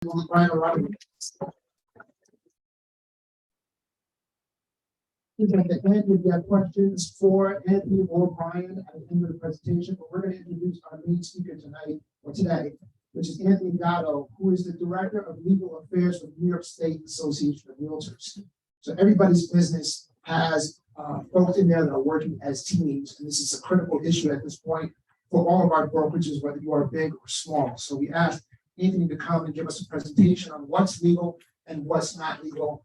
Brian O'Reilly. At the end, if you have questions for Anthony or Brian at the end of the presentation, but we're going to introduce our main speaker tonight or today, which is Anthony Gatto, who is the Director of Legal Affairs for New York State Association of Realtors. So everybody's business has folks in there that are working as teams, and this is a critical issue at this point for all of our brokerages, whether you are big or small. So we asked Anthony to come and give us a presentation on what's legal and what's not legal.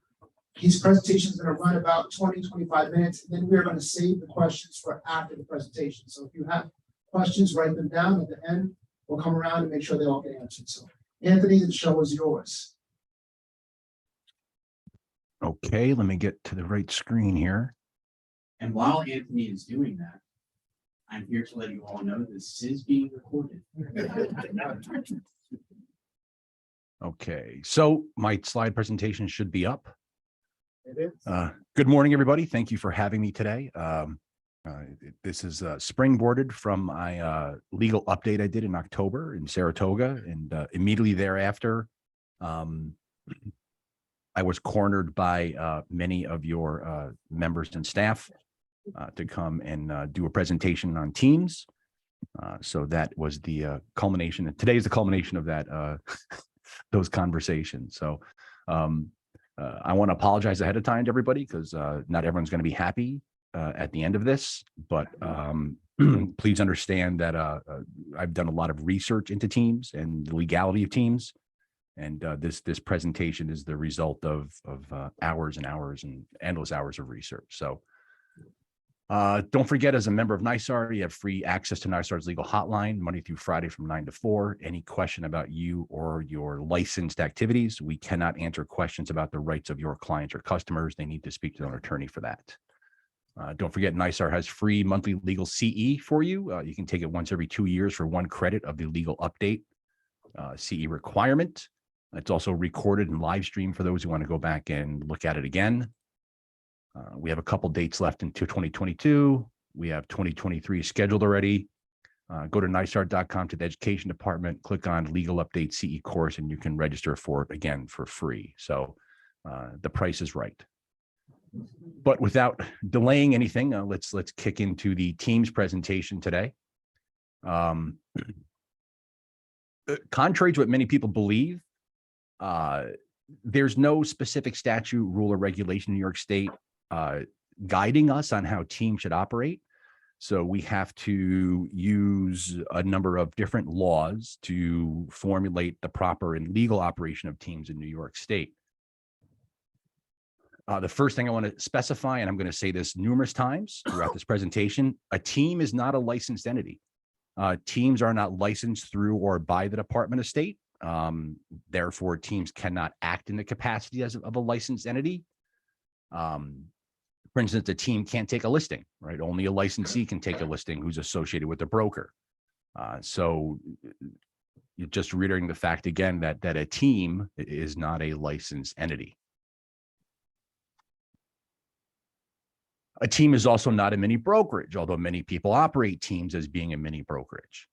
His presentation is going to run about 20-25 minutes, and then we're going to save the questions for after the presentation. So if you have questions, write them down at the end. We'll come around and make sure they all get answered. So Anthony, the show is yours. Okay, let me get to the right screen here. And while Anthony is doing that, I'm here to let you all know this is being recorded. Okay, so my slide presentation should be up. It is. Good morning, everybody. Thank you for having me today. This is springboarded from my legal update I did in October in Saratoga, and immediately thereafter, I was cornered by many of your members and staff to come and do a presentation on Teams. So that was the culmination. And today is the culmination of that those conversations. So I want to apologize ahead of time to everybody because not everyone's going to be happy at the end of this, but please understand that I've done a lot of research into Teams and the legality of Teams. And this presentation is the result of hours and hours and endless hours of research. So don't forget, as a member of NYSAR, you have free access to NYSAR's legal hotline Monday through Friday from 9 to 4. Any question about you or your licensed activities, we cannot answer questions about the rights of your clients or customers. They need to speak to an attorney for that. Don't forget, NYSAR has free monthly legal CE for you. You can take it once every 2 years for 1 credit of the legal update CE requirement. It's also recorded and live streamed for those who want to go back and look at it again. We have a couple dates left into 2022. We have 2023 scheduled already. Go to nysar.com to the education department, click on legal update CE course, and you can register for it again for free. So the price is right. But without delaying anything, let's kick into the Teams presentation today. Contrary to what many people believe, there's no specific statute, rule, or regulation in New York State guiding us on how Teams should operate. So we have to use a number of different laws to formulate the proper and legal operation of Teams in New York State. The first thing I want to specify, and I'm going to say this numerous times throughout this presentation, a team is not a licensed entity. Teams are not licensed through or by the Department of State. Therefore, teams cannot act in the capacity of a licensed entity. For instance, a team can't take a listing, right? Only a licensee can take a listing who's associated with the broker. So you're just reiterating the fact again that a team is not a licensed entity. A team is also not a mini brokerage, although many people operate teams as being a mini brokerage.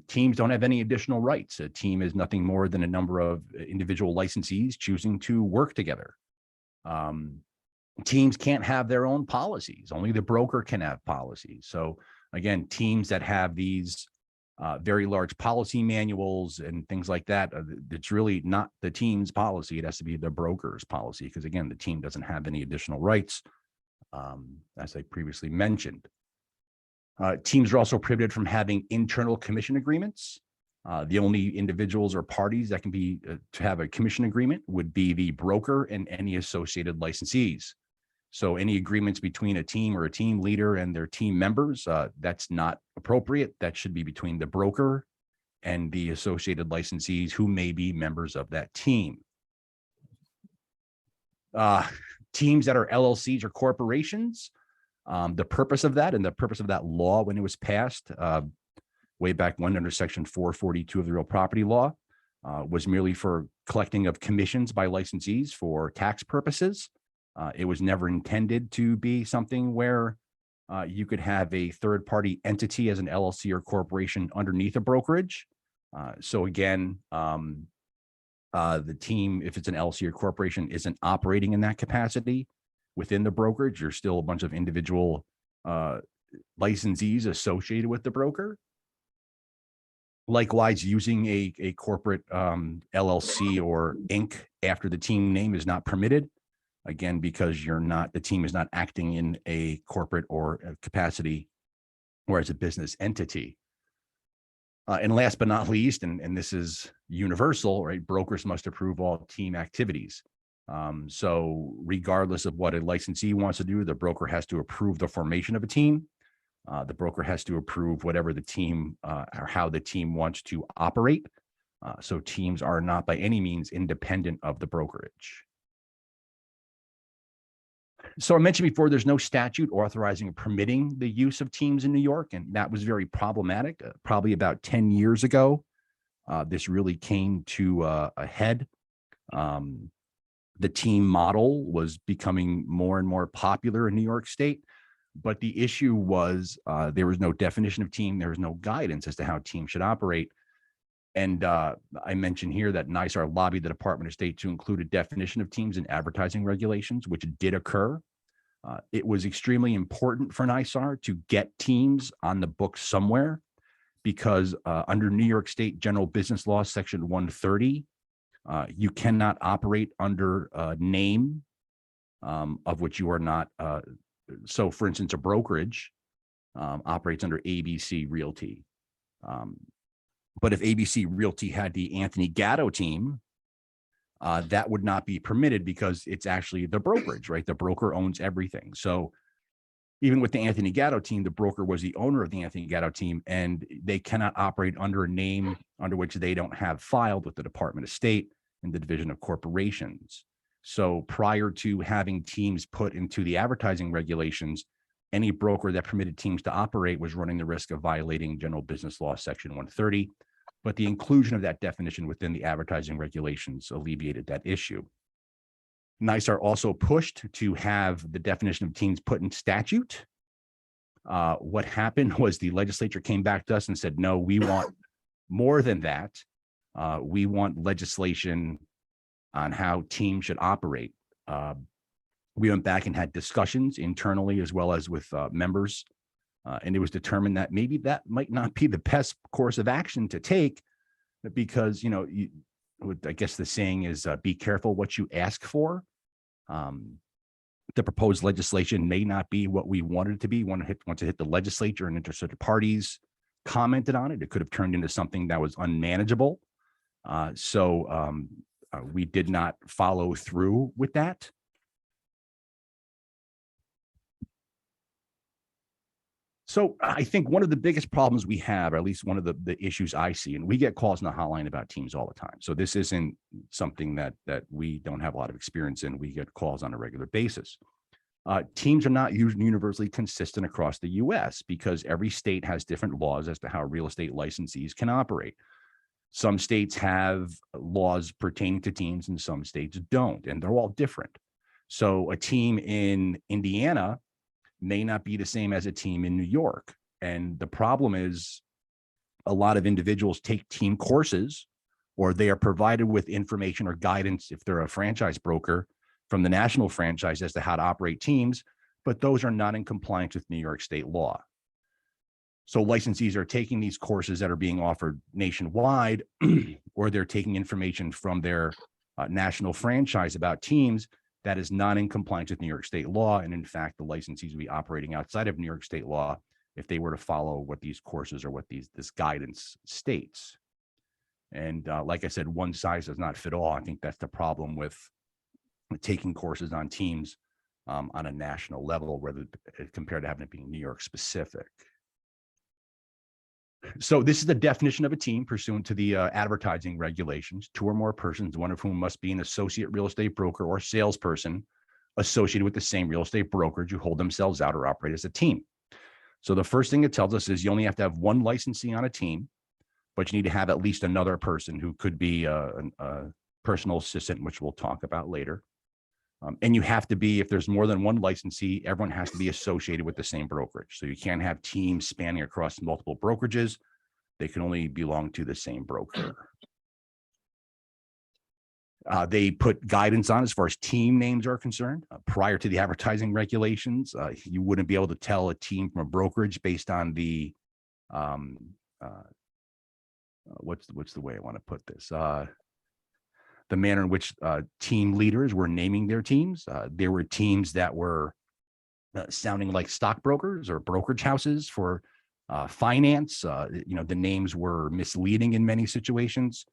Teams don't have any additional rights. A team is nothing more than a number of individual licensees choosing to work together. Teams can't have their own policies. Only the broker can have policies. So again, teams that have these very large policy manuals and things like that, it's really not the team's policy. It has to be the broker's policy because, again, the team doesn't have any additional rights. As I previously mentioned, teams are also prohibited from having internal commission agreements. The only individuals or parties that can be to have a commission agreement would be the broker and any associated licensees. So any agreements between a team or a team leader and their team members, that's not appropriate. That should be between the broker and the associated licensees who may be members of that team. Teams that are LLCs or corporations, the purpose of that and the purpose of that law when it was passed way back when under Section 442 of the Real Property Law was merely for collecting of commissions by licensees for tax purposes. It was never intended to be something where you could have a third-party entity as an LLC or corporation underneath a brokerage. So again, The team, if it's an LLC or corporation, isn't operating in that capacity within the brokerage. You're still a bunch of individual licensees associated with the broker. Likewise, using a corporate LLC or Inc. after the team name is not permitted. Again, because the team is not acting in a corporate or a capacity or as a business entity. And last but not least, and this is universal, right? Brokers must approve all team activities. So regardless of what a licensee wants to do, the broker has to approve the formation of a team. The broker has to approve whatever the team or how the team wants to operate. So teams are not by any means independent of the brokerage. So I mentioned before, there's no statute authorizing or permitting the use of teams in New York, and that was very problematic. Probably about 10 years ago, this really came to a head. The team model was becoming more and more popular in New York State, but the issue was there was no definition of team. There was no guidance as to how teams should operate. And I mentioned here that NYSAR lobbied the Department of State to include a definition of teams in advertising regulations, which did occur. It was extremely important for NYSAR to get teams on the books somewhere, because under New York State General Business Law, Section 130, you cannot operate under a name of which you are not. So, for instance, a brokerage operates under ABC Realty. But if ABC Realty had the Anthony Gatto team, that would not be permitted because it's actually the brokerage, right? The broker owns everything. So even with the Anthony Gatto team, the broker was the owner of the Anthony Gatto team, and they cannot operate under a name under which they don't have filed with the Department of State and the Division of Corporations. So prior to having teams put into the advertising regulations, any broker that permitted teams to operate was running the risk of violating General Business Law, Section 130. But the inclusion of that definition within the advertising regulations alleviated that issue. NYSAR also pushed to have the definition of teams put in statute. What happened was the legislature came back to us and said, no, we want more than that. We want legislation on how teams should operate. We went back and had discussions internally as well as with members. And it was determined that maybe that might not be the best course of action to take, because, I guess the saying is be careful what you ask for. The proposed legislation may not be what we wanted it to be. Once it hit the legislature and interested parties commented on it, it could have turned into something that was unmanageable. So we did not follow through with that. So I think one of the biggest problems we have, or at least one of the issues I see, and we get calls in the hotline about teams all the time. So this isn't something that we don't have a lot of experience in. We get calls on a regular basis. Teams are not universally consistent across the U.S. because every state has different laws as to how real estate licensees can operate. Some states have laws pertaining to teams and some states don't, and they're all different. So a team in Indiana may not be the same as a team in New York. And the problem is a lot of individuals take team courses, or they are provided with information or guidance if they're a franchise broker from the national franchise as to how to operate teams, but those are not in compliance with New York state law. So licensees are taking these courses that are being offered nationwide, or they're taking information from their national franchise about teams that is not in compliance with New York state law. And in fact, the licensees will be operating outside of New York state law if they were to follow what these courses or what this guidance states. And like I said, one size does not fit all. I think that's the problem with taking courses on teams on a national level, compared to having it being New York specific. So this is the definition of a team pursuant to the advertising regulations. 2 or more persons, one of whom must be an associate real estate broker or salesperson associated with the same real estate brokerage, who hold themselves out or operate as a team. So the first thing it tells us is you only have to have one licensee on a team, but you need to have at least another person who could be a personal assistant, which we'll talk about later. And you have to be, if there's more than one licensee, everyone has to be associated with the same brokerage. So you can't have teams spanning across multiple brokerages. They can only belong to the same broker. They put guidance on as far as team names are concerned. Prior to the advertising regulations, you wouldn't be able to tell a team from a brokerage based on the what's the way I want to put this? The manner in which team leaders were naming their teams. There were teams that were sounding like stockbrokers or brokerage houses for finance. The names were misleading in many situations.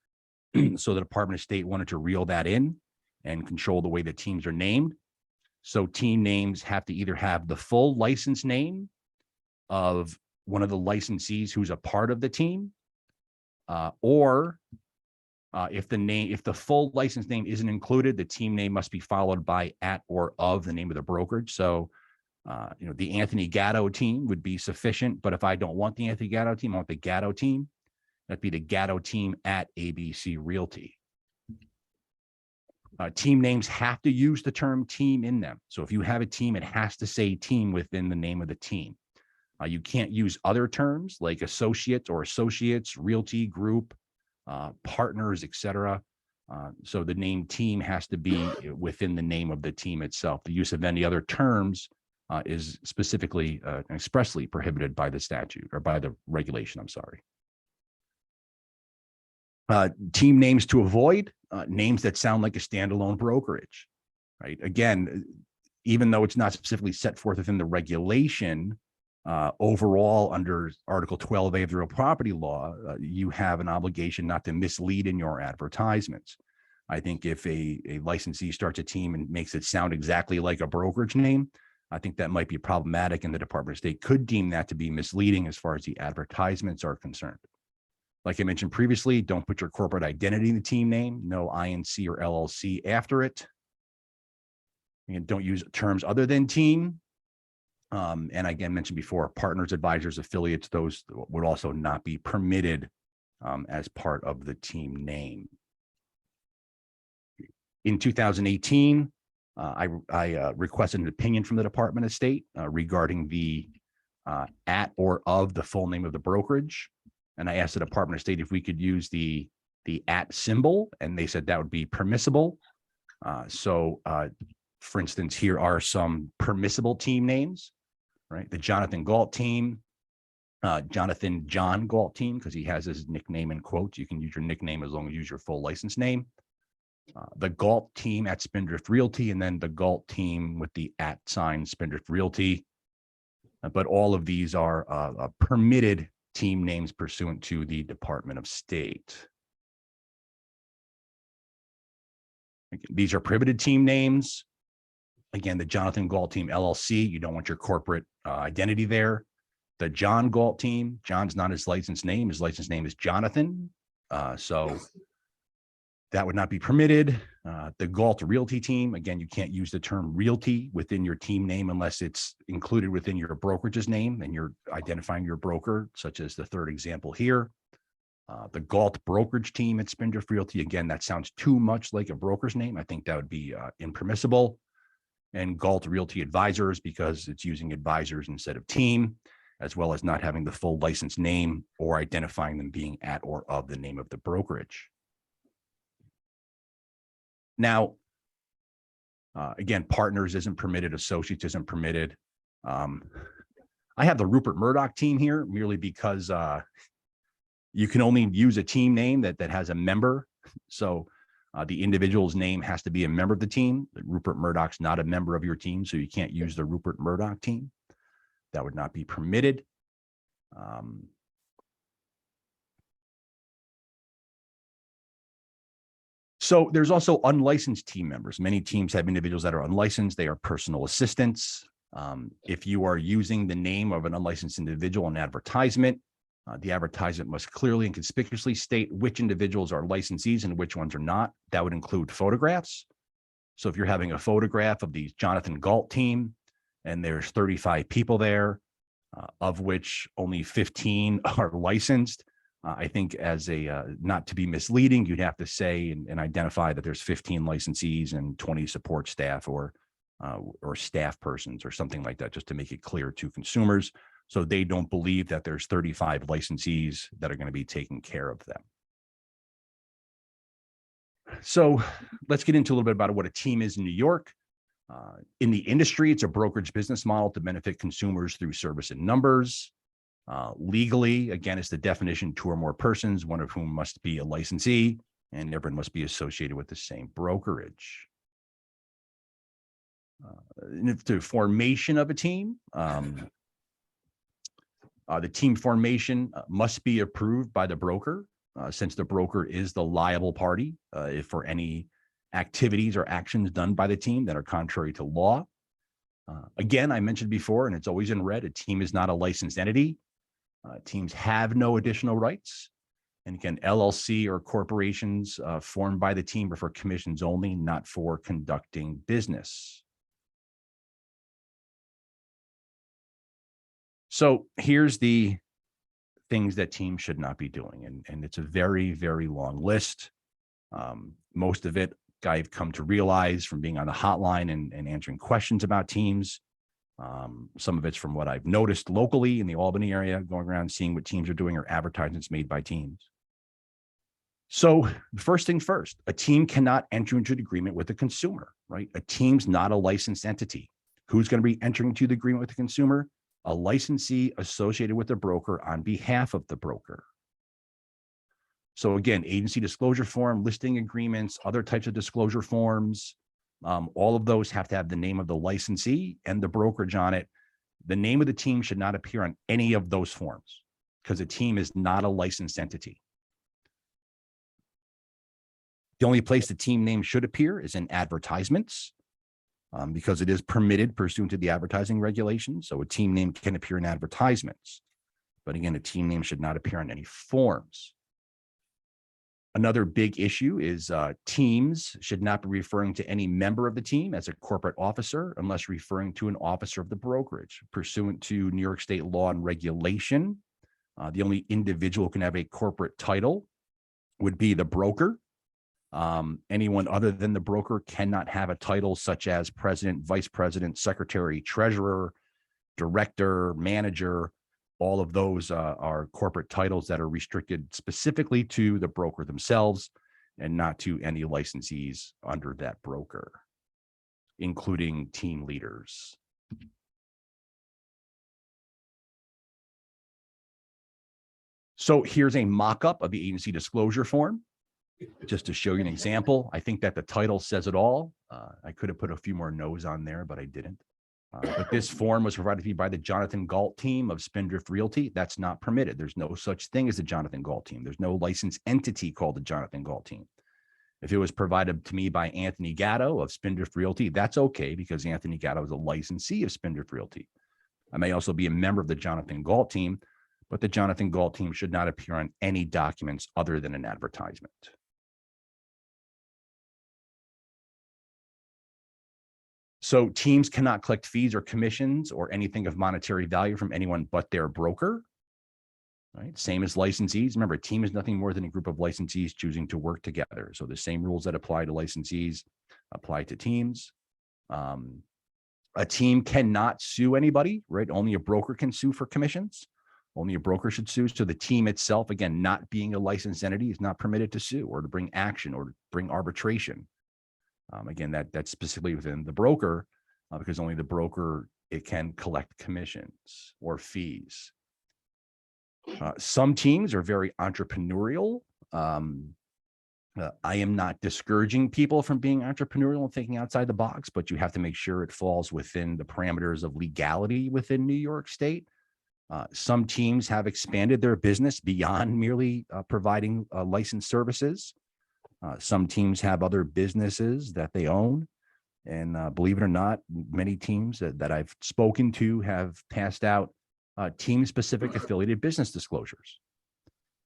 So the Department of State wanted to reel that in and control the way that teams are named. So team names have to either have the full license name of one of the licensees who's a part of the team, or if the full license name isn't included, the team name must be followed by at or of the name of the brokerage. So, the Anthony Gatto team would be sufficient, but if I don't want the Anthony Gatto team, I want the Gatto team. That'd be the Gatto team at ABC Realty. Team names have to use the term team in them. So if you have a team, it has to say team within the name of the team. You can't use other terms like associates or associates, realty, group, partners, etc. So the name team has to be within the name of the team itself. The use of any other terms is specifically expressly prohibited by the statute or by the regulation, I'm sorry. Team names to avoid, names that sound like a standalone brokerage, right? Again, even though it's not specifically set forth within the regulation, overall under Article 12A of the Real Property Law, you have an obligation not to mislead in your advertisements. I think if a licensee starts a team and makes it sound exactly like a brokerage name, I think that might be problematic, and the Department of State could deem that to be misleading as far as the advertisements are concerned. Like I mentioned previously, don't put your corporate identity in the team name, no INC or LLC after it. And don't use terms other than team. And again, mentioned before, partners, advisors, affiliates, those would also not be permitted as part of the team name. In 2018, I requested an opinion from the Department of State regarding the at or of the full name of the brokerage. And I asked the Department of State if we could use the at symbol, and they said that would be permissible. For instance, here are some permissible team names, right? The Jonathan Galt team, Jonathan John Galt team, because he has his nickname in quotes. You can use your nickname as long as you use your full license name. The Galt team at Spindrift Realty, and then the Galt team with the at sign Spindrift Realty. But all of these are permitted team names pursuant to the Department of State. These are prohibited team names. Again, the Jonathan Galt team LLC, you don't want your corporate identity there. The John Galt team, John's not his license name. His license name is Jonathan. So that would not be permitted. The Galt Realty team, again, you can't use the term realty within your team name unless it's included within your brokerage's name and you're identifying your broker, such as the third example here. The Galt brokerage team at Spindrift Realty, again, that sounds too much like a broker's name. I think that would be impermissible. And Galt Realty Advisors, because it's using advisors instead of team, as well as not having the full license name or identifying them being at or of the name of the brokerage. Now, again, partners isn't permitted, associates isn't permitted. I have the Rupert Murdoch team here merely because you can only use a team name that has a member. So the individual's name has to be a member of the team. Rupert Murdoch's not a member of your team, so you can't use the Rupert Murdoch team. That would not be permitted. So there's also unlicensed team members. Many teams have individuals that are unlicensed. They are personal assistants. If you are using the name of an unlicensed individual in advertisement, the advertisement must clearly and conspicuously state which individuals are licensees and which ones are not. That would include photographs. So if you're having a photograph of the Jonathan Galt team and there's 35 people there, of which only 15 are licensed, I think as a not to be misleading, you'd have to say and identify that there's 15 licensees and 20 support staff or staff persons or something like that, just to make it clear to consumers, so they don't believe that there's 35 licensees that are going to be taking care of them. So let's get into a little bit about what a team is in New York. In the industry, it's a brokerage business model to benefit consumers through service in numbers. Legally, again, it's the definition: two or more persons, one of whom must be a licensee, and everyone must be associated with the same brokerage. The formation of a team, the team formation must be approved by the broker, since the broker is the liable party if for any activities or actions done by the team that are contrary to law. Again, I mentioned before, and it's always in red, a team is not a licensed entity. Teams have no additional rights. And again, LLC or corporations formed by the team are for commissions only, not for conducting business. So here's the things that teams should not be doing. And it's a very, very long list. Most of it I've come to realize from being on the hotline and answering questions about teams. Some of it's from what I've noticed locally in the Albany area, going around seeing what teams are doing or advertisements made by teams. So first thing first, a team cannot enter into an agreement with the consumer, right? A team's not a licensed entity. Who's going to be entering into the agreement with the consumer? A licensee associated with the broker on behalf of the broker. So again, agency disclosure form, listing agreements, other types of disclosure forms, all of those have to have the name of the licensee and the brokerage on it. The name of the team should not appear on any of those forms because a team is not a licensed entity. The only place the team name should appear is in advertisements, because it is permitted pursuant to the advertising regulations. So a team name can appear in advertisements, but again, a team name should not appear on any forms. Another big issue is teams should not be referring to any member of the team as a corporate officer unless referring to an officer of the brokerage. Pursuant to New York State law and regulation, the only individual who can have a corporate title would be the broker. Anyone other than the broker cannot have a title such as president, vice president, secretary, treasurer, director, manager. All of those are corporate titles that are restricted specifically to the broker themselves and not to any licensees under that broker, including team leaders. So here's a mock-up of the agency disclosure form, just to show you an example. I think that the title says it all. I could have put a few more no's on there, but I didn't. But this form was provided to me by the Jonathan Galt team of Spindrift Realty. That's not permitted. There's no such thing as the Jonathan Galt team. There's no licensed entity called the Jonathan Galt team. If it was provided to me by Anthony Gatto of Spindrift Realty, that's okay because Anthony Gatto is a licensee of Spindrift Realty. I may also be a member of the Jonathan Galt team, but the Jonathan Galt team should not appear on any documents other than an advertisement. So teams cannot collect fees or commissions or anything of monetary value from anyone but their broker, right? Same as licensees. Remember, a team is nothing more than a group of licensees choosing to work together. So the same rules that apply to licensees apply to teams. A team cannot sue anybody, right? Only a broker can sue for commissions. Only a broker should sue. So the team itself, again, not being a licensed entity, is not permitted to sue or to bring action or to bring arbitration. Again, that's specifically within the broker, because only the broker, it can collect commissions or fees. Some teams are very entrepreneurial. I am not discouraging people from being entrepreneurial and thinking outside the box, but you have to make sure it falls within the parameters of legality within New York State. Some teams have expanded their business beyond merely providing licensed services. Some teams have other businesses that they own. And believe it or not, many teams that I've spoken to have passed out team-specific affiliated business disclosures.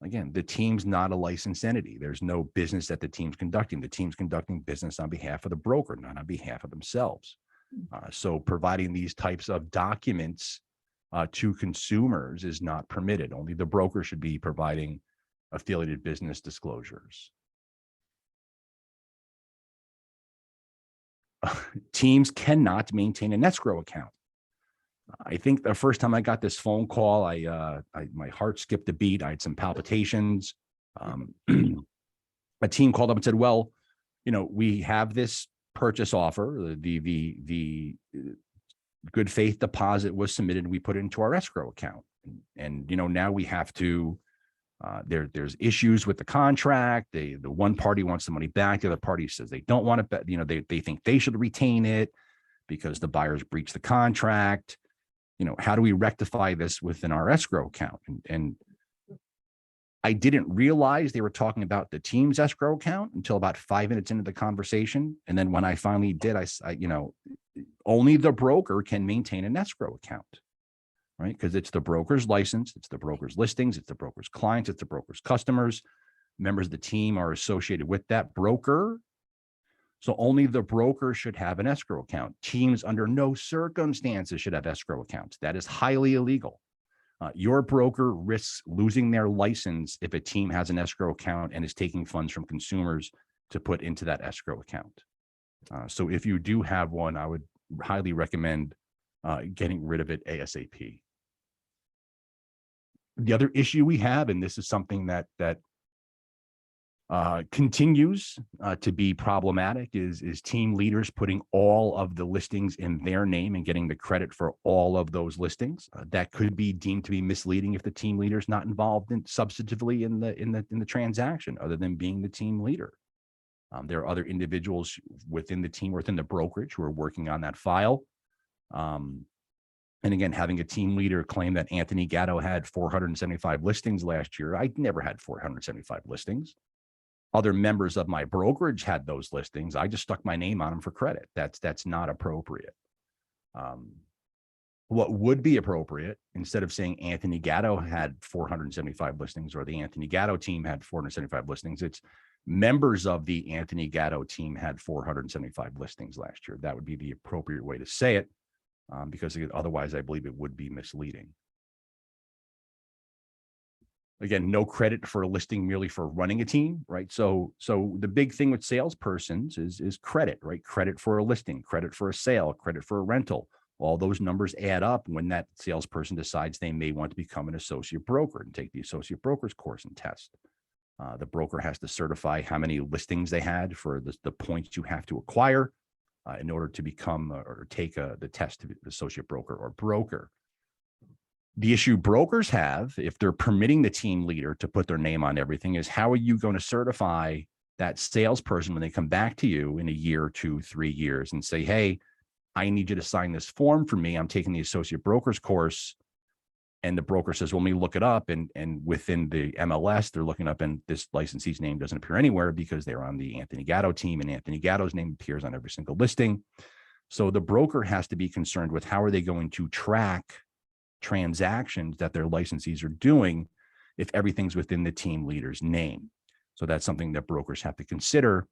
Again, the team's not a licensed entity. There's no business that the team's conducting. The team's conducting business on behalf of the broker, not on behalf of themselves. So providing these types of documents to consumers is not permitted. Only the broker should be providing affiliated business disclosures. Teams cannot maintain an escrow account. I think the first time I got this phone call, my heart skipped a beat. I had some palpitations. A team called up and said, well, we have this purchase offer, the good faith deposit was submitted, we put it into our escrow account. And now we have to, there's issues with the contract. The one party wants the money back. The other party says they don't want it, they think they should retain it because the buyers breached the contract. How do we rectify this within our escrow account? And I didn't realize they were talking about the team's escrow account until about 5 minutes into the conversation. And then when I finally did, I only the broker can maintain an escrow account, right? Because it's the broker's license, it's the broker's listings, it's the broker's clients, it's the broker's customers. Members of the team are associated with that broker. So only the broker should have an escrow account. Teams under no circumstances should have escrow accounts. That is highly illegal. Your broker risks losing their license if a team has an escrow account and is taking funds from consumers to put into that escrow account. So if you do have one, I would highly recommend getting rid of it ASAP. The other issue we have, and this is something that continues to be problematic, is team leaders putting all of the listings in their name and getting the credit for all of those listings. That could be deemed to be misleading if the team leader is not involved substantively in the transaction, other than being the team leader. There are other individuals within the team, within the brokerage, who are working on that file. And again, having a team leader claim that Anthony Gatto had 475 listings last year, I never had 475 listings. Other members of my brokerage had those listings. I just stuck my name on them for credit. That's not appropriate. What would be appropriate, instead of saying Anthony Gatto had 475 listings or the Anthony Gatto team had 475 listings, it's members of the Anthony Gatto team had 475 listings last year. That would be the appropriate way to say it, because otherwise I believe it would be misleading. Again, no credit for a listing merely for running a team, right? So the big thing with salespersons is credit, right? Credit for a listing, credit for a sale, credit for a rental. All those numbers add up when that salesperson decides they may want to become an associate broker and take the associate broker's course and test. The broker has to certify how many listings they had for the points you have to acquire in order to become or take the test to be associate broker or broker. The issue brokers have, if they're permitting the team leader to put their name on everything, is how are you going to certify that salesperson when they come back to you in a year, 2, 3 years and say, hey, I need you to sign this form for me. I'm taking the associate broker's course. And the broker says, well, let me look it up. And within the MLS, they're looking up and this licensee's name doesn't appear anywhere because they're on the Anthony Gatto team and Anthony Gatto's name appears on every single listing. So the broker has to be concerned with how are they going to track transactions that their licensees are doing if everything's within the team leader's name. So that's something that brokers have to consider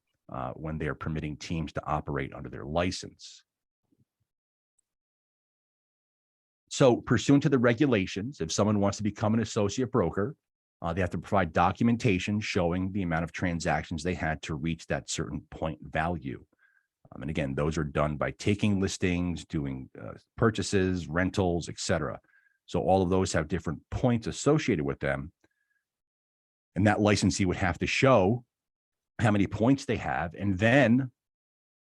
when they're permitting teams to operate under their license. So pursuant to the regulations, if someone wants to become an associate broker, they have to provide documentation showing the amount of transactions they had to reach that certain point value. And again, those are done by taking listings, doing purchases, rentals, etc. So all of those have different points associated with them. And that licensee would have to show how many points they have. And then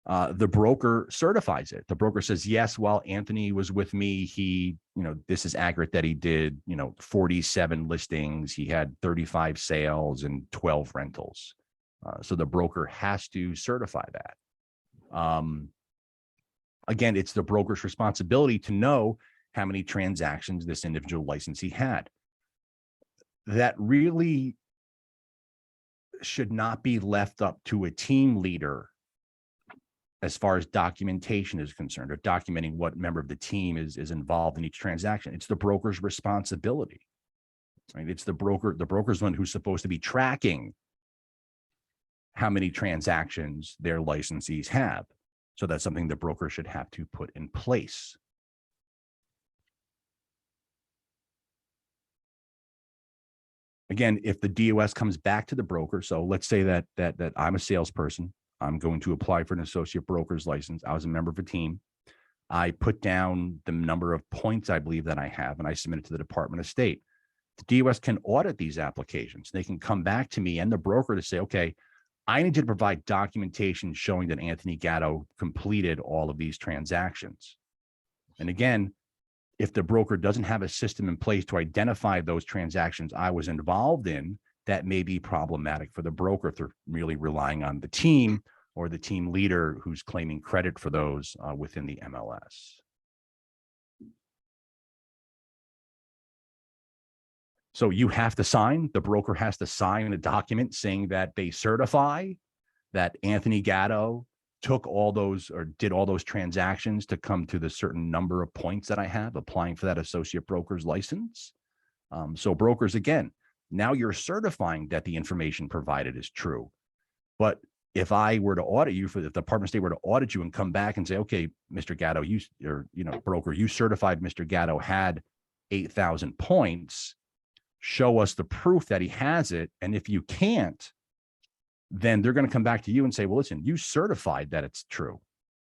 the broker certifies it. The broker says, yes, while Anthony was with me, he, this is accurate that he did, 47 listings. He had 35 sales and 12 rentals. So the broker has to certify that. Again, it's the broker's responsibility to know how many transactions this individual licensee had. That really should not be left up to a team leader as far as documentation is concerned, or documenting what member of the team is involved in each transaction. It's the broker's responsibility, right? It's the broker's one who's supposed to be tracking how many transactions their licensees have. So that's something the broker should have to put in place. Again, if the DOS comes back to the broker, so let's say that I'm a salesperson, I'm going to apply for an associate broker's license. I was a member of a team. I put down the number of points I believe that I have, and I submit it to the Department of State. The DOS can audit these applications. They can come back to me and the broker to say, okay, I need you to provide documentation showing that Anthony Gatto completed all of these transactions. And again, if the broker doesn't have a system in place to identify those transactions I was involved in, that may be problematic for the broker if they're really relying on the team or the team leader who's claiming credit for those within the MLS. So you have to sign, the broker has to sign a document saying that they certify that Anthony Gatto took all those or did all those transactions to come to the certain number of points that I have applying for that associate broker's license. So brokers, again, now you're certifying that the information provided is true. But if I were to audit you, if the Department of State were to audit you and come back and say, okay, Mr. Gatto, broker, you certified Mr. Gatto had 8,000 points, show us the proof that he has it. And if you can't, then they're going to come back to you and say, well, listen, you certified that it's true.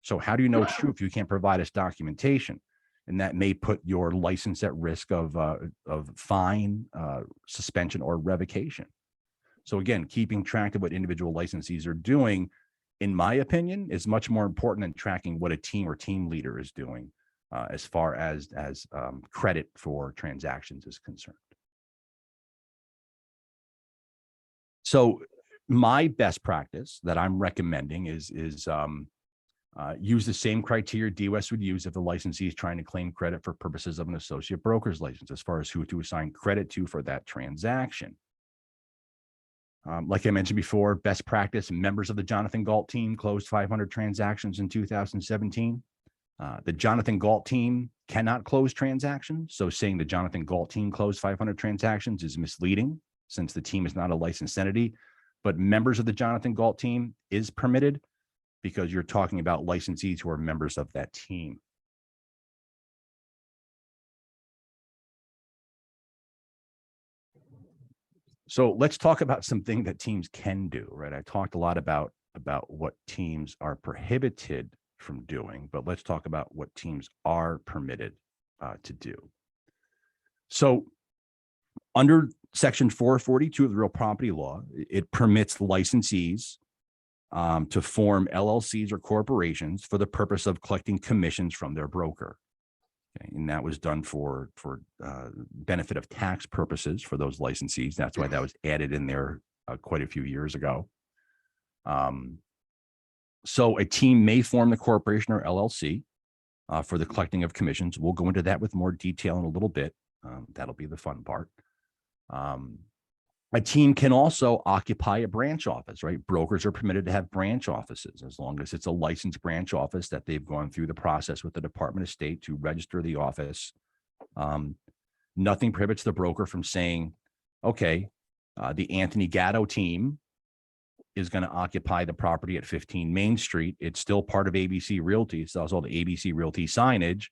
So how do you know it's true if you can't provide us documentation? And that may put your license at risk of fine, suspension, or revocation. So again, keeping track of what individual licensees are doing, in my opinion, is much more important than tracking what a team or team leader is doing as far as credit for transactions is concerned. So my best practice that I'm recommending is use the same criteria DWS would use if the licensee is trying to claim credit for purposes of an associate broker's license, as far as who to assign credit to for that transaction. Like I mentioned before, best practice, members of the Jonathan Galt team closed 500 transactions in 2017. The Jonathan Galt team cannot close transactions. So saying the Jonathan Galt team closed 500 transactions is misleading, since the team is not a licensed entity. But members of the Jonathan Galt team is permitted, because you're talking about licensees who are members of that team. So let's talk about something that teams can do, right? I talked a lot about what teams are prohibited from doing, but let's talk about what teams are permitted to do. So under Section 442 of the Real Property Law, it permits licensees to form LLCs or corporations for the purpose of collecting commissions from their broker. Okay, and that was done for benefit of tax purposes for those licensees. That's why that was added in there quite a few years ago. So a team may form the corporation or LLC for the collecting of commissions. We'll go into that with more detail in a little bit. That'll be the fun part. A team can also occupy a branch office, right? Brokers are permitted to have branch offices as long as it's a licensed branch office that they've gone through the process with the Department of State to register the office. Nothing prohibits the broker from saying, okay, the Anthony Gatto team is going to occupy the property at 15 Main Street. It's still part of ABC Realty. So it's all the ABC Realty signage,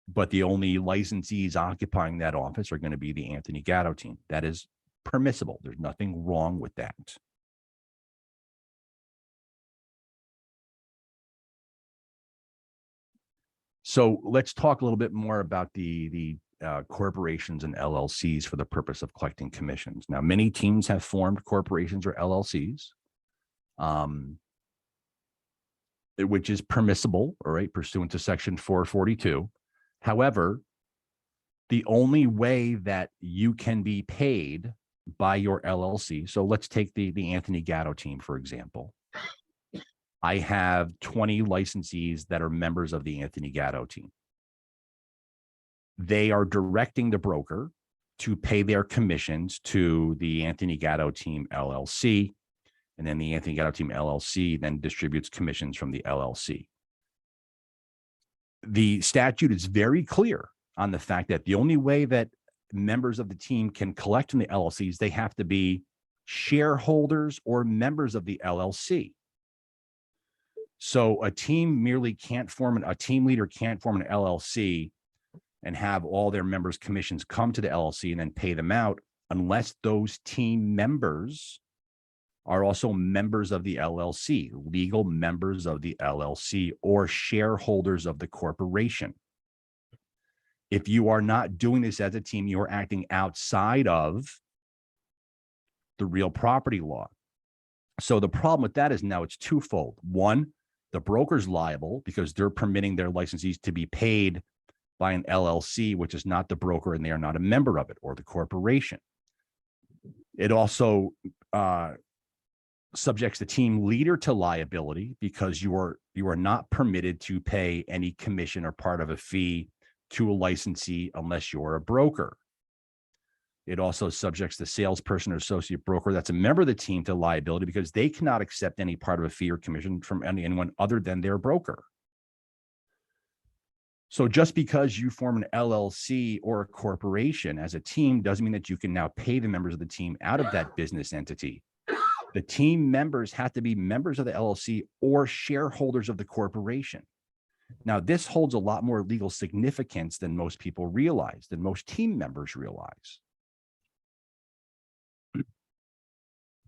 but the only licensees occupying that office are going to be the Anthony Gatto team. That is permissible. There's nothing wrong with that. So let's talk a little bit more about the corporations and LLCs for the purpose of collecting commissions. Now, many teams have formed corporations or LLCs, which is permissible, all right, pursuant to Section 442. However, the only way that you can be paid by your LLC. So let's take the Anthony Gatto team, for example. I have 20 licensees that are members of the Anthony Gatto team. They are directing the broker to pay their commissions to the Anthony Gatto team LLC. And then the Anthony Gatto team LLC then distributes commissions from the LLC. The statute is very clear on the fact that the only way that members of the team can collect from the LLCs, they have to be shareholders or members of the LLC. So a team merely can't form a team leader can't form an LLC and have all their members' commissions come to the LLC and then pay them out unless those team members are also members of the LLC, legal members of the LLC, or shareholders of the corporation. If you are not doing this as a team, you are acting outside of the real property law. So the problem with that is now it's twofold. One, the broker's liable because they're permitting their licensees to be paid by an LLC, which is not the broker and they are not a member of it or the corporation. It also subjects the team leader to liability because you are not permitted to pay any commission or part of a fee to a licensee unless you're a broker. It also subjects the salesperson or associate broker that's a member of the team to liability because they cannot accept any part of a fee or commission from anyone other than their broker. So just because you form an LLC or a corporation as a team doesn't mean that you can now pay the members of the team out of that business entity. The team members have to be members of the LLC or shareholders of the corporation. Now, this holds a lot more legal significance than most people realize, than most team members realize.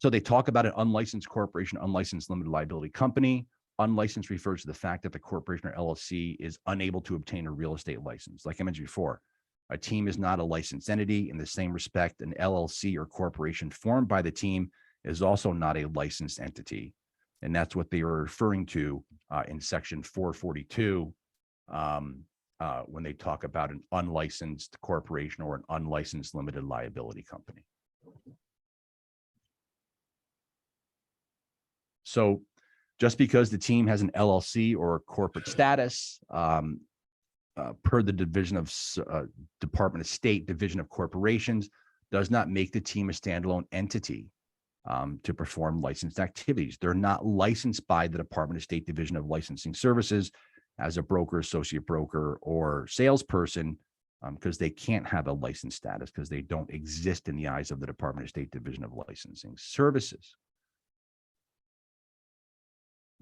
So they talk about an unlicensed corporation, unlicensed limited liability company. Unlicensed refers to the fact that the corporation or LLC is unable to obtain a real estate license. Like I mentioned before, a team is not a licensed entity. In the same respect, an LLC or corporation formed by the team is also not a licensed entity. And that's what they are referring to in section 442 when they talk about an unlicensed corporation or an unlicensed limited liability company. So just because the team has an LLC or a corporate status, per the division of Department of State, Division of Corporations, does not make the team a standalone entity to perform licensed activities. They're not licensed by the Department of State Division of Licensing Services as a broker, associate broker, or salesperson because they can't have a licensed status because they don't exist in the eyes of the Department of State Division of Licensing Services.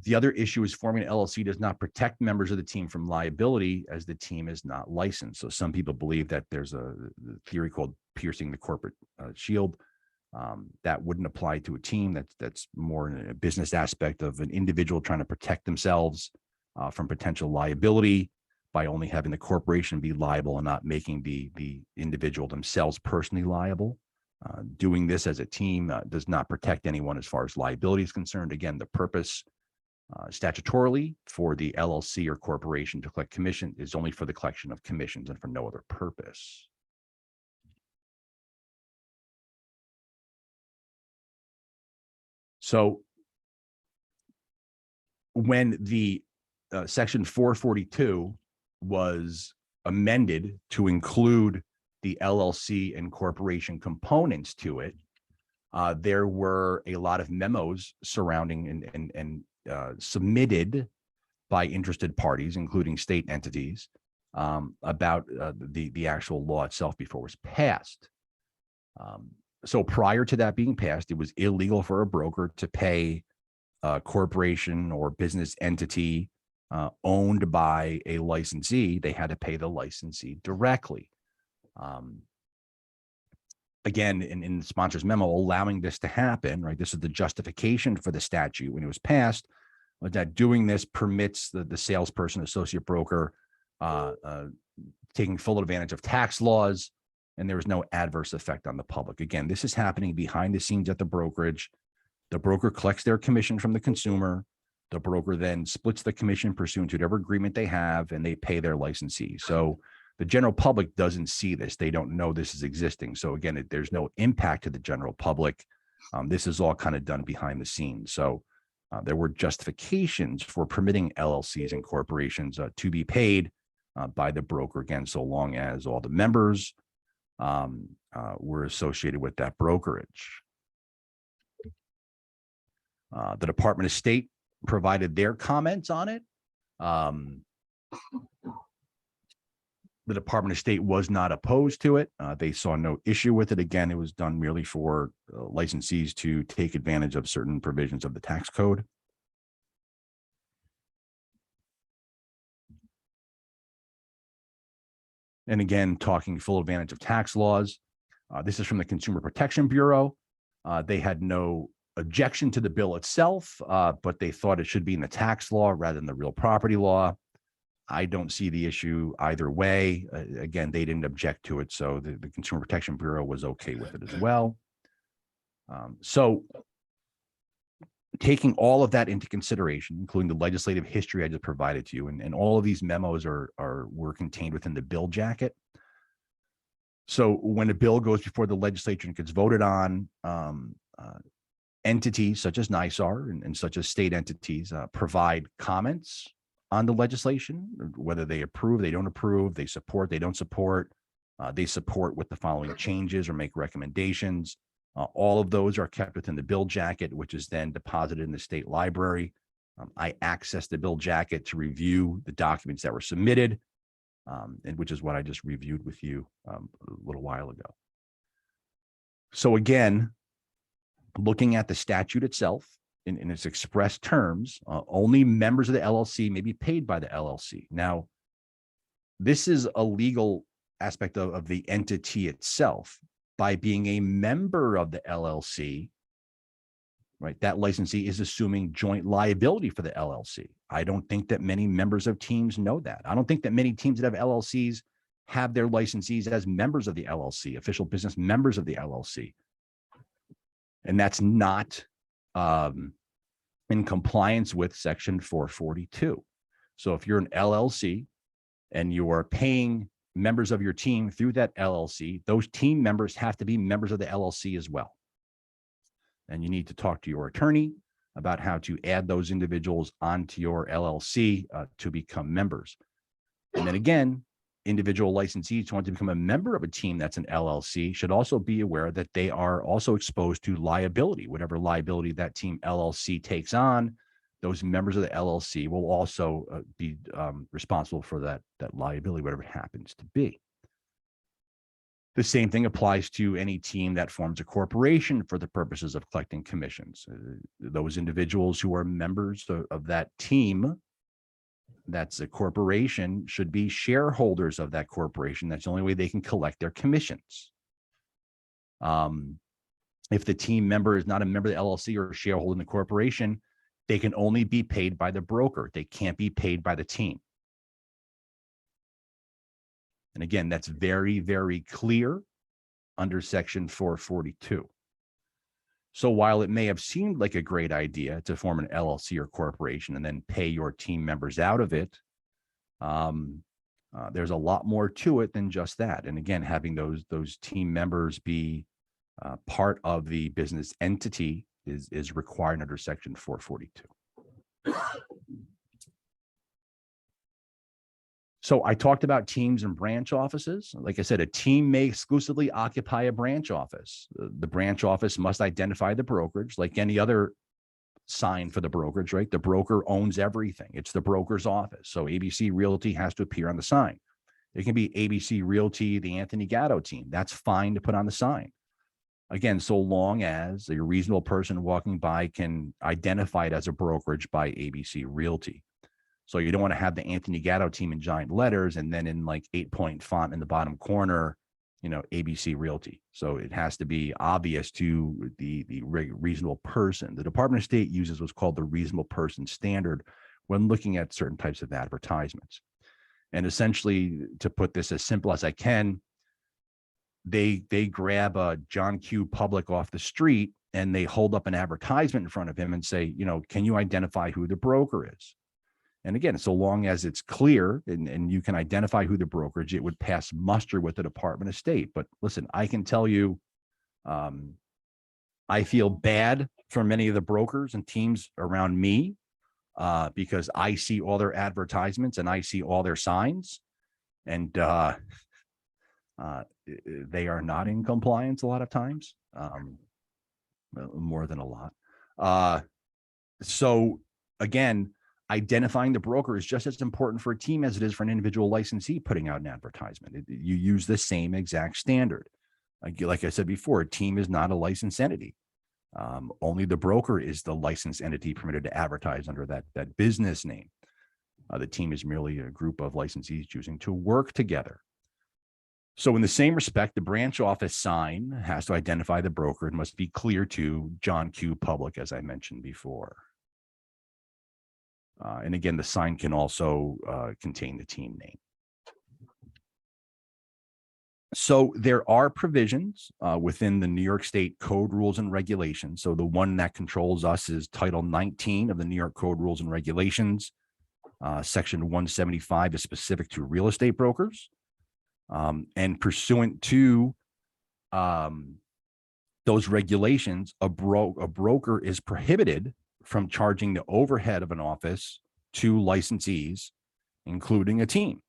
The other issue is forming an LLC does not protect members of the team from liability as the team is not licensed. So some people believe that there's a theory called piercing the corporate shield. That wouldn't apply to a team. That's more in a business aspect of an individual trying to protect themselves from potential liability by only having the corporation be liable and not making the individual themselves personally liable. Doing this as a team does not protect anyone as far as liability is concerned. Again, the purpose statutorily for the LLC or corporation to collect commission is only for the collection of commissions and for no other purpose. So when the section 442 was amended to include the LLC and corporation components to it, there were a lot of memos surrounding and submitted by interested parties, including state entities, about the actual law itself before it was passed. So prior to that being passed, it was illegal for a broker to pay a corporation or business entity owned by a licensee. They had to pay the licensee directly. Again, in the sponsor's memo, allowing this to happen, right? This is the justification for the statute when it was passed, was that doing this permits the salesperson, associate broker, taking full advantage of tax laws, and there was no adverse effect on the public. Again, this is happening behind the scenes at the brokerage. The broker collects their commission from the consumer. The broker then splits the commission pursuant to whatever agreement they have, and they pay their licensee. So the general public doesn't see this. They don't know this is existing. So again, there's no impact to the general public. This is all kind of done behind the scenes. So there were justifications for permitting LLCs and corporations to be paid by the broker, again, so long as all the members were associated with that brokerage. The Department of State provided their comments on it. The Department of State was not opposed to it. They saw no issue with it. Again, it was done merely for licensees to take advantage of certain provisions of the tax code. And again, talking full advantage of tax laws. This is from the Consumer Protection Bureau. They had no objection to the bill itself, but they thought it should be in the tax law rather than the real property law. I don't see the issue either way. Again, they didn't object to it, so the Consumer Protection Bureau was okay with it as well. So taking all of that into consideration, including the legislative history I just provided to you, and all of these memos were contained within the bill jacket. So when a bill goes before the legislature and gets voted on, entities such as NYSAR and such as state entities provide comments on the legislation, whether they approve, they don't approve, they support, they don't support, they support with the following changes or make recommendations. All of those are kept within the bill jacket, which is then deposited in the state library. I access the bill jacket to review the documents that were submitted, and which is what I just reviewed with you a little while ago. So again, looking at the statute itself in its express terms, only members of the LLC may be paid by the LLC. Now, this is a legal aspect of the entity itself. By being a member of the LLC, right, that licensee is assuming joint liability for the LLC. I don't think that many members of teams know that. I don't think that many teams that have LLCs have their licensees as members of the LLC, official business members of the LLC. And that's not in compliance with Section 442. So if you're an LLC and you are paying members of your team through that LLC, those team members have to be members of the LLC as well. And you need to talk to your attorney about how to add those individuals onto your LLC to become members. And then again, individual licensees who want to become a member of a team that's an LLC should also be aware that they are also exposed to liability. Whatever liability that team LLC takes on, those members of the LLC will also be responsible for that liability, whatever it happens to be. The same thing applies to any team that forms a corporation for the purposes of collecting commissions. Those individuals who are members of that team, that's a corporation, should be shareholders of that corporation. That's the only way they can collect their commissions. If the team member is not a member of the LLC or a shareholder in the corporation, they can only be paid by the broker. They can't be paid by the team. And again, that's very, very clear under Section 442. So while it may have seemed like a great idea to form an LLC or corporation and then pay your team members out of it, there's a lot more to it than just that. And again, having those team members be part of the business entity is required under Section 442. So I talked about teams and branch offices. Like I said, a team may exclusively occupy a branch office. The branch office must identify the brokerage like any other sign for the brokerage, right? The broker owns everything. It's the broker's office. So ABC Realty has to appear on the sign. It can be ABC Realty, the Anthony Gatto team. That's fine to put on the sign. Again, so long as a reasonable person walking by can identify it as a brokerage by ABC Realty. So you don't want to have the Anthony Gatto team in giant letters and then in like 8-point font in the bottom corner, ABC Realty. So it has to be obvious to the reasonable person. The Department of State uses what's called the reasonable person standard when looking at certain types of advertisements. And essentially, to put this as simple as I can, they grab a John Q. Public off the street and they hold up an advertisement in front of him and say, can you identify who the broker is? And again, so long as it's clear and you can identify who the brokerage, it would pass muster with the Department of State. But listen, I can tell you, I feel bad for many of the brokers and teams around me because I see all their advertisements and I see all their signs, and they are not in compliance a lot of times, more than a lot. So again, identifying the broker is just as important for a team as it is for an individual licensee putting out an advertisement. You use the same exact standard. Like I said before, a team is not a licensed entity. Only the broker is the licensed entity permitted to advertise under that business name. The team is merely a group of licensees choosing to work together. So in the same respect, the branch office sign has to identify the broker and must be clear to John Q. Public, as I mentioned before. And again, the sign can also contain the team name. So there are provisions within the New York State Code Rules and Regulations. So the one that controls us is Title 19 of the New York Code Rules and Regulations. Section 175 is specific to real estate brokers. And pursuant to those regulations, a broker is prohibited from charging the overhead of an office to licensees, including a team.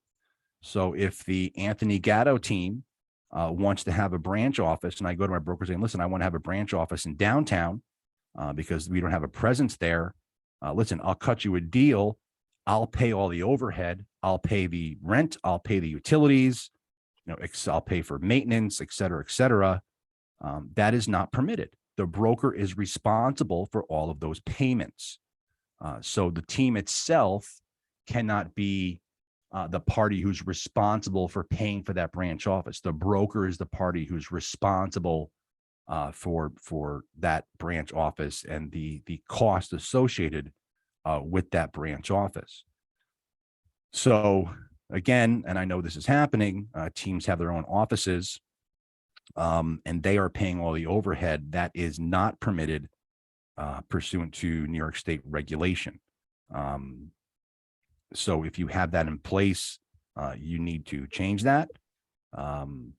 So if the Anthony Gatto team wants to have a branch office, and I go to my broker saying, listen, I want to have a branch office in downtown because we don't have a presence there. Listen, I'll cut you a deal. I'll pay all the overhead. I'll pay the rent. I'll pay the utilities. I'll pay for maintenance, et cetera, et cetera. That is not permitted. The broker is responsible for all of those payments. So the team itself cannot be the party who's responsible for paying for that branch office. The broker is the party who's responsible for that branch office and the cost associated with that branch office. So again, and I know this is happening, teams have their own offices and they are paying all the overhead. That is not permitted pursuant to New York State regulation. So if you have that in place, you need to change that. The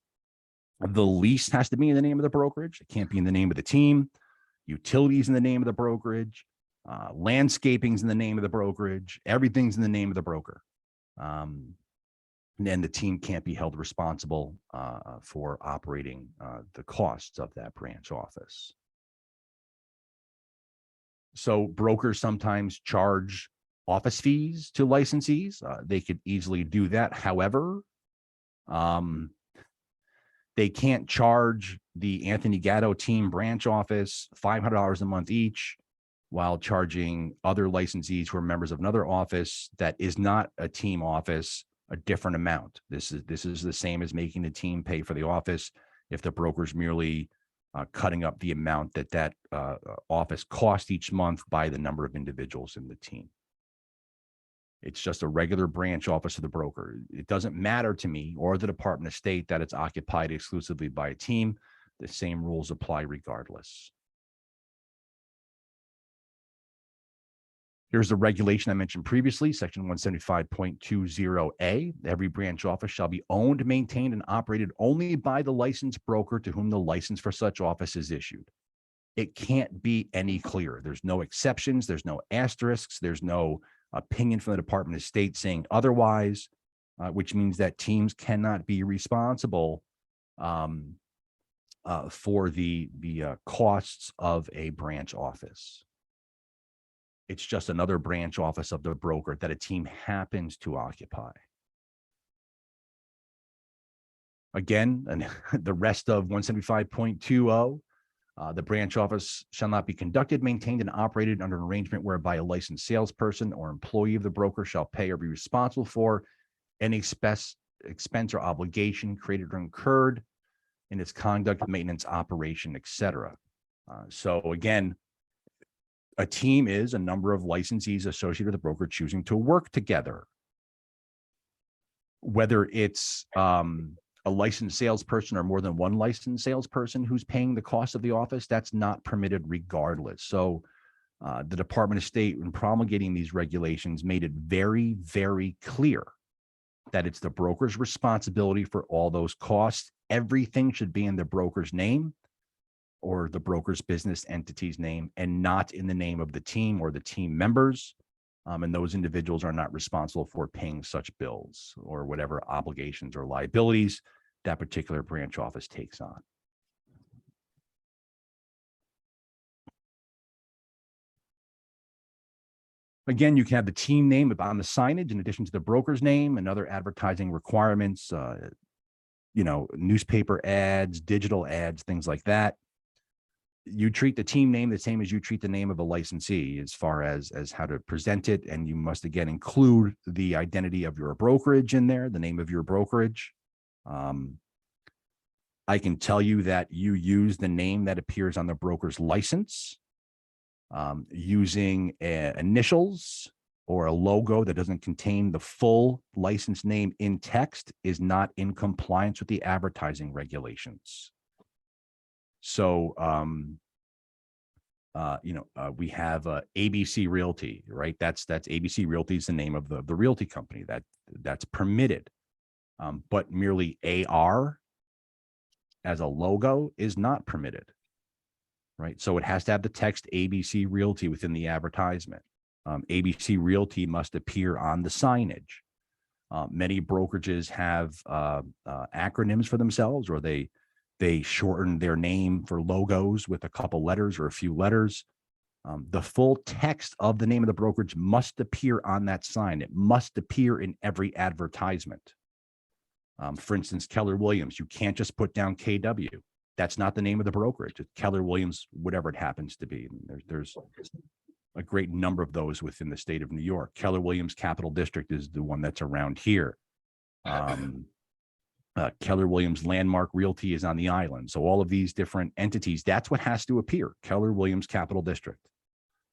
lease has to be in the name of the brokerage. It can't be in the name of the team. Utilities in the name of the brokerage. Landscaping's in the name of the brokerage. Everything's in the name of the broker. And then the team can't be held responsible for operating the costs of that branch office. So brokers sometimes charge office fees to licensees. They could easily do that. However, they can't charge the Anthony Gatto team branch office $500 a month each, while charging other licensees who are members of another office that is not a team office a different amount. This is the same as making the team pay for the office if the broker's merely cutting up the amount that office costs each month by the number of individuals in the team. It's just a regular branch office of the broker. It doesn't matter to me or the Department of State that it's occupied exclusively by a team. The same rules apply regardless. Here's the regulation I mentioned previously, section 175.20A. Every branch office shall be owned, maintained, and operated only by the licensed broker to whom the license for such office is issued. It can't be any clearer. There's no exceptions. There's no asterisks. There's no opinion from the Department of State saying otherwise, which means that teams cannot be responsible for the costs of a branch office. It's just another branch office of the broker that a team happens to occupy. Again, and the rest of 175.20, the branch office shall not be conducted, maintained, and operated under an arrangement whereby a licensed salesperson or employee of the broker shall pay or be responsible for any expense or obligation created or incurred in its conduct, maintenance, operation, etc. So again, a team is a number of licensees associated with the broker choosing to work together. Whether it's a licensed salesperson or more than one licensed salesperson who's paying the cost of the office, that's not permitted regardless. So the Department of State, in promulgating these regulations, made it very, very clear that it's the broker's responsibility for all those costs. Everything should be in the broker's name or the broker's business entity's name and not in the name of the team or the team members. And those individuals are not responsible for paying such bills or whatever obligations or liabilities that particular branch office takes on. Again, you can have the team name on the signage in addition to the broker's name and other advertising requirements, newspaper ads, digital ads, things like that. You treat the team name the same as you treat the name of a licensee as far as how to present it. And you must, again, include the identity of your brokerage in there, the name of your brokerage. I can tell you that you use the name that appears on the broker's license, using initials or a logo that doesn't contain the full license name in text is not in compliance with the advertising regulations. So, we have ABC Realty, right? That's ABC Realty is the name of the realty company that's permitted. But merely AR as a logo is not permitted, right? So it has to have the text ABC Realty within the advertisement. ABC Realty must appear on the signage. Many brokerages have acronyms for themselves, or they shorten their name for logos with a couple letters or a few letters. The full text of the name of the brokerage must appear on that sign. It must appear in every advertisement. For instance, Keller Williams, you can't just put down KW. That's not the name of the brokerage. It's Keller Williams, whatever it happens to be. There's a great number of those within the state of New York. Keller Williams Capital District is the one that's around here. Keller Williams Landmark Realty is on the island. So all of these different entities, that's what has to appear. Keller Williams Capital District,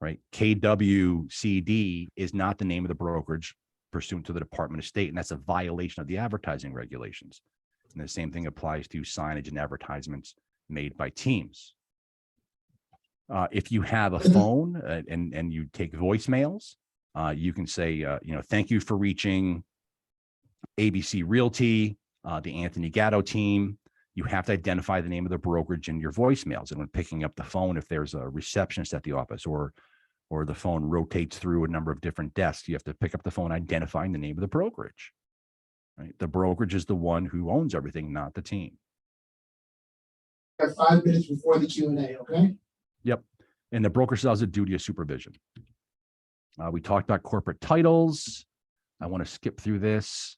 right? KWCD is not the name of the brokerage pursuant to the Department of State, and that's a violation of the advertising regulations. And the same thing applies to signage and advertisements made by teams. If you have a phone and you take voicemails, you can say, thank you for reaching ABC Realty, the Anthony Gatto team. You have to identify the name of the brokerage in your voicemails. And when picking up the phone, if there's a receptionist at the office or the phone rotates through a number of different desks, you have to pick up the phone identifying the name of the brokerage. Right? The brokerage is the one who owns everything, not the team. Got 5 minutes before the Q&A, okay? Yep. And the broker still has a duty of supervision. We talked about corporate titles. I want to skip through this.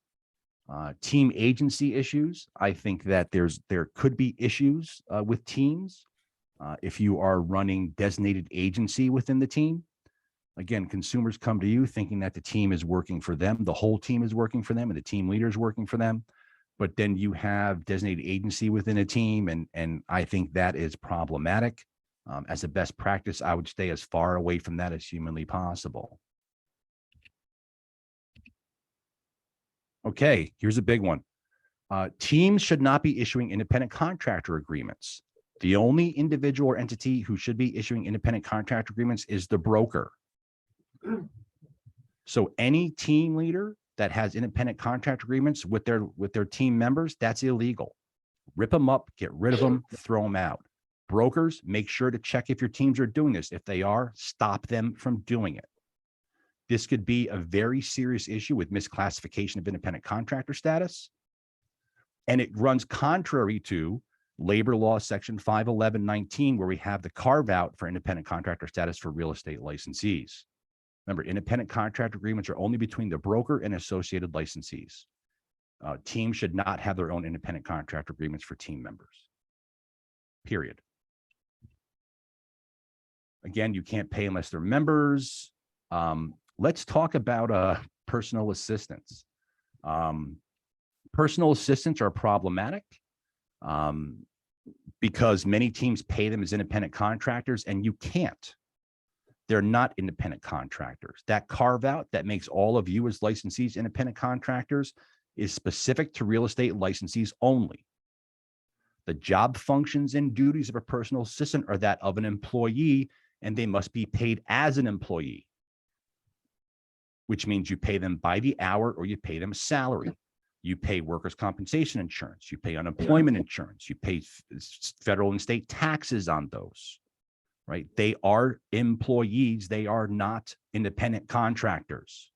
Team agency issues. I think that there could be issues with teams if you are running designated agency within the team. Again, consumers come to you thinking that the team is working for them, the whole team is working for them, and the team leader is working for them. But then you have designated agency within a team, and I think that is problematic. As a best practice, I would stay as far away from that as humanly possible. Okay, here's a big one. Teams should not be issuing independent contractor agreements. The only individual or entity who should be issuing independent contractor agreements is the broker. So any team leader that has independent contract agreements with their team members, that's illegal. Rip them up, get rid of them, throw them out. Brokers, make sure to check if your teams are doing this. If they are, stop them from doing it. This could be a very serious issue with misclassification of independent contractor status. And it runs contrary to labor law section 511.19, where we have the carve out for independent contractor status for real estate licensees. Remember, independent contract agreements are only between the broker and associated licensees. Teams should not have their own independent contract agreements for team members, period. Again, you can't pay unless they're members. Let's talk about personal assistants. Personal assistants are problematic because many teams pay them as independent contractors, and you can't. They're not independent contractors. That carve out that makes all of you as licensees independent contractors is specific to real estate licensees only. The job functions and duties of a personal assistant are that of an employee, and they must be paid as an employee, which means you pay them by the hour or you pay them a salary. You pay workers' compensation insurance, you pay unemployment insurance, you pay federal and state taxes on those, right? They are employees, they are not independent contractors.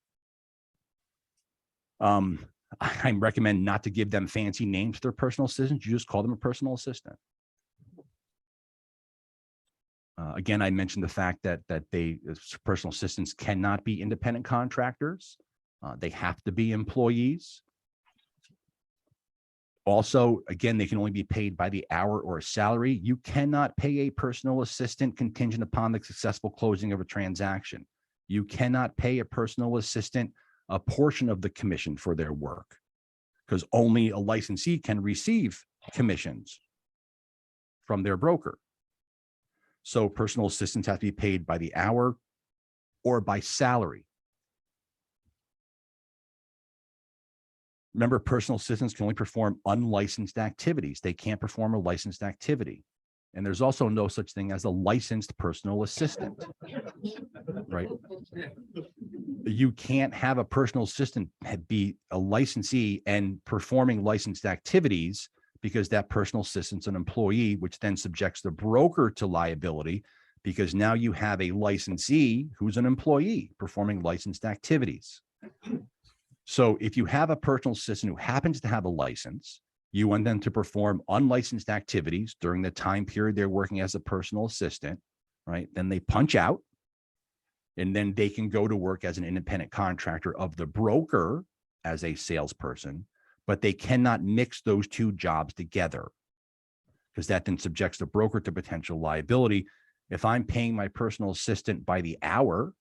I recommend not to give them fancy names to their personal assistants. You just call them a personal assistant. Again, I mentioned the fact that personal assistants cannot be independent contractors. They have to be employees. Also, again, they can only be paid by the hour or a salary. You cannot pay a personal assistant contingent upon the successful closing of a transaction. You cannot pay a personal assistant a portion of the commission for their work, because only a licensee can receive commissions from their broker. So personal assistants have to be paid by the hour or by salary. Remember, personal assistants can only perform unlicensed activities. They can't perform a licensed activity. And there's also no such thing as a licensed personal assistant, right? You can't have a personal assistant be a licensee and performing licensed activities, because that personal assistant's an employee, which then subjects the broker to liability, because now you have a licensee who's an employee performing licensed activities. So if you have a personal assistant who happens to have a license, you want them to perform unlicensed activities during the time period they're working as a personal assistant, right? Then they punch out, and then they can go to work as an independent contractor of the broker as a salesperson, but they cannot mix those two jobs together, because that then subjects the broker to potential liability. If I'm paying my personal assistant by the hour,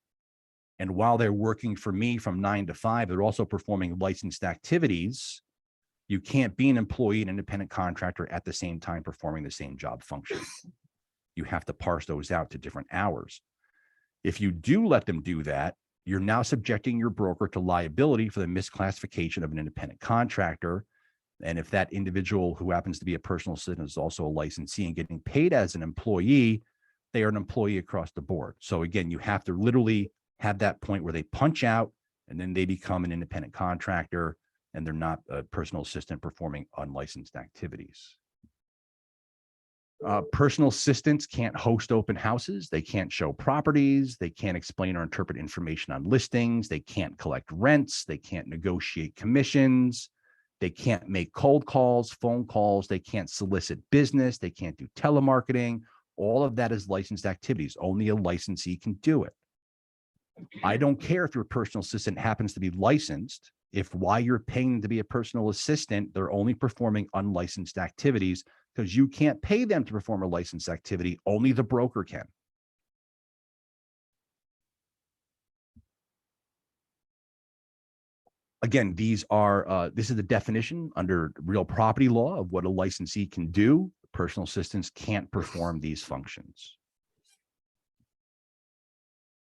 and while they're working for me from 9 to 5, they're also performing licensed activities, you can't be an employee and independent contractor at the same time performing the same job function. You have to parse those out to different hours. If you do let them do that, you're now subjecting your broker to liability for the misclassification of an independent contractor. And if that individual who happens to be a personal assistant is also a licensee and getting paid as an employee, they are an employee across the board. So again, you have to literally have that point where they punch out and then they become an independent contractor, and they're not a personal assistant performing unlicensed activities. Personal assistants can't host open houses. They can't show properties. They can't explain or interpret information on listings. They can't collect rents. They can't negotiate commissions. They can't make cold calls, phone calls. They can't solicit business. They can't do telemarketing. All of that is licensed activities. Only a licensee can do it. I don't care if your personal assistant happens to be licensed. If while you're paying them to be a personal assistant, they're only performing unlicensed activities, because you can't pay them to perform a licensed activity. Only the broker can. Again, these are, this is the definition under real property law of what a licensee can do. Personal assistants can't perform these functions.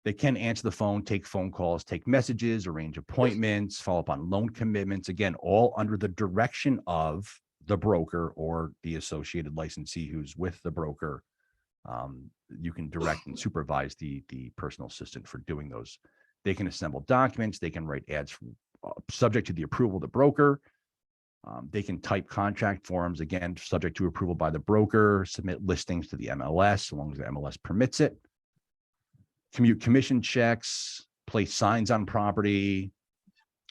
They can answer the phone, take phone calls, take messages, arrange appointments, follow up on loan commitments. Again, all under the direction of the broker or the associated licensee who's with the broker. You can direct and supervise the personal assistant for doing those. They can assemble documents. They can write ads subject to the approval of the broker. They can type contract forms, again, subject to approval by the broker, submit listings to the MLS, as long as the MLS permits it. Commute commission checks, place signs on property.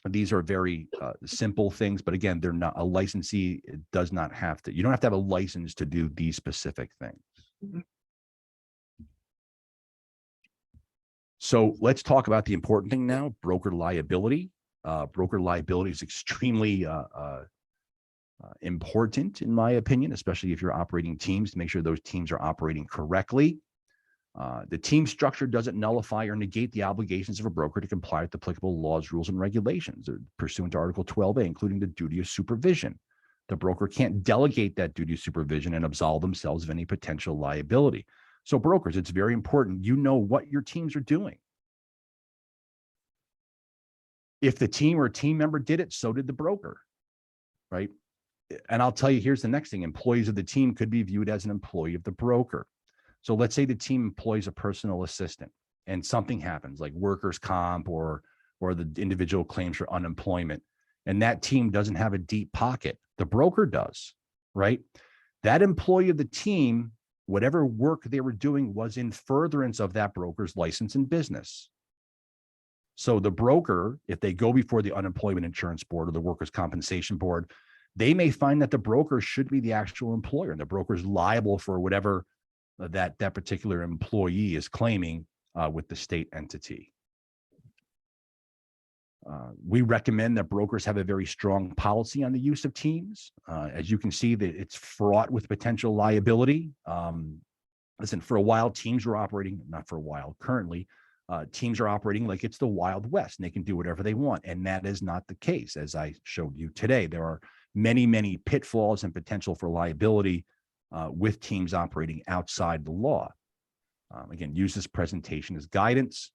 These are very simple things, but again, they're not a licensee. It does not have to, you don't have to have a license to do these specific things. So let's talk about the important thing now, broker liability. Broker liability is extremely important, in my opinion, especially if you're operating teams, to make sure those teams are operating correctly. The team structure doesn't nullify or negate the obligations of a broker to comply with applicable laws, rules, and regulations pursuant to Article 12A, including the duty of supervision. The broker can't delegate that duty of supervision and absolve themselves of any potential liability. So brokers, it's very important you know what your teams are doing. If the team or a team member did it, so did the broker, right? And I'll tell you, here's the next thing. Employees of the team could be viewed as an employee of the broker. So let's say the team employs a personal assistant and something happens like workers' comp or the individual claims for unemployment, and that team doesn't have a deep pocket. The broker does, right? That employee of the team, whatever work they were doing was in furtherance of that broker's license and business. So the broker, if they go before the unemployment insurance board or the workers' compensation board, they may find that the broker should be the actual employer and the broker is liable for whatever that particular employee is claiming with the state entity. We recommend that brokers have a very strong policy on the use of teams. As you can see, that it's fraught with potential liability. Listen, for a while, teams were operating, not for a while, currently, teams are operating like it's the Wild West and they can do whatever they want. And that is not the case. As I showed you today, there are many, many pitfalls and potential for liability with teams operating outside the law. Again, use this presentation as guidance.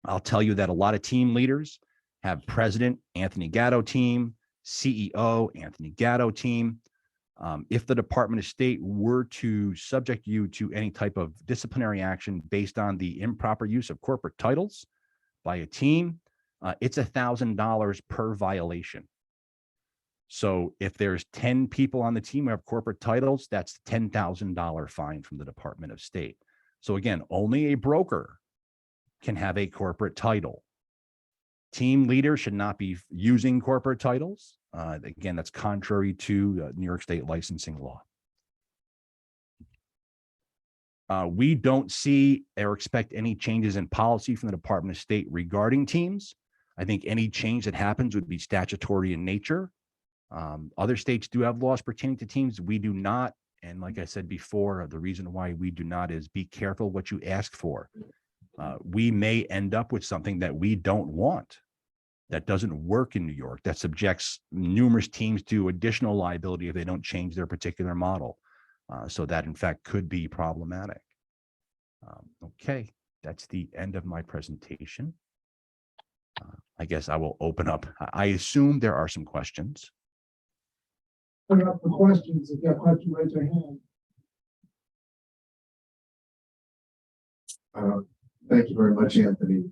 I'll tell you that a lot of team leaders have President Anthony Gatto team, CEO, Anthony Gatto team. If the Department of State were to subject you to any type of disciplinary action based on the improper use of corporate titles by a team, it's $1,000 per violation. So if there's 10 people on the team who have corporate titles, that's $10,000 fine from the Department of State. So again, only a broker can have a corporate title. Team leaders should not be using corporate titles. Again, that's contrary to New York State licensing law. We don't see or expect any changes in policy from the Department of State regarding teams. I think any change that happens would be statutory in nature. Other states do have laws pertaining to teams. We do not. And like I said before, the reason why we do not is be careful what you ask for. We may end up with something that we don't want, that doesn't work in New York, that subjects numerous teams to additional liability if they don't change their particular model. So that in fact could be problematic. Okay, that's the end of my presentation. I guess I will open up. I assume there are some questions. Open up for questions. If you have a question, raise your hand. Thank you very much, Anthony.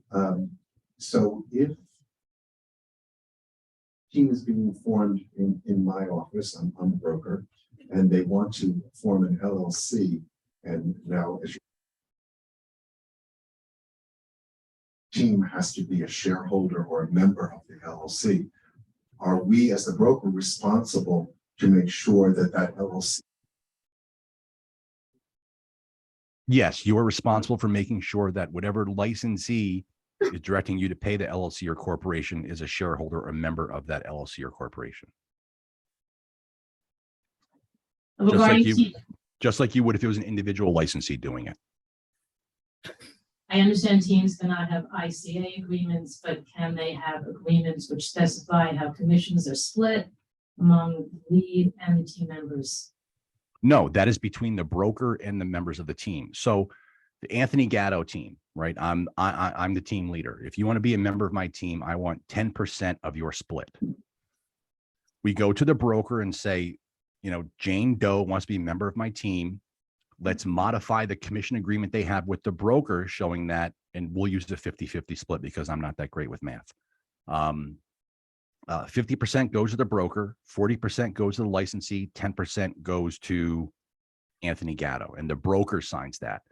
So if team is being formed in my office, I'm a broker, and they want to form an LLC, and now as your team has to be a shareholder or a member of the LLC, are we as the broker responsible to make sure that that LLC? Yes, you are responsible for making sure that whatever licensee is directing you to pay the LLC or corporation is a shareholder or member of that LLC or corporation. Just like you would if it was an individual licensee doing it. I understand teams cannot have ICA agreements, but can they have agreements which specify how commissions are split among the lead and the team members? No, that is between the broker and the members of the team. So the Anthony Gatto team, right? I'm the team leader. If you want to be a member of my team, I want 10% of your split. We go to the broker and say, you know, Jane Doe wants to be a member of my team. Let's modify the commission agreement they have with the broker showing that, and we'll use the 50-50 split because I'm not that great with math. 50% goes to the broker, 40% goes to the licensee, 10% goes to Anthony Gatto, and the broker signs that.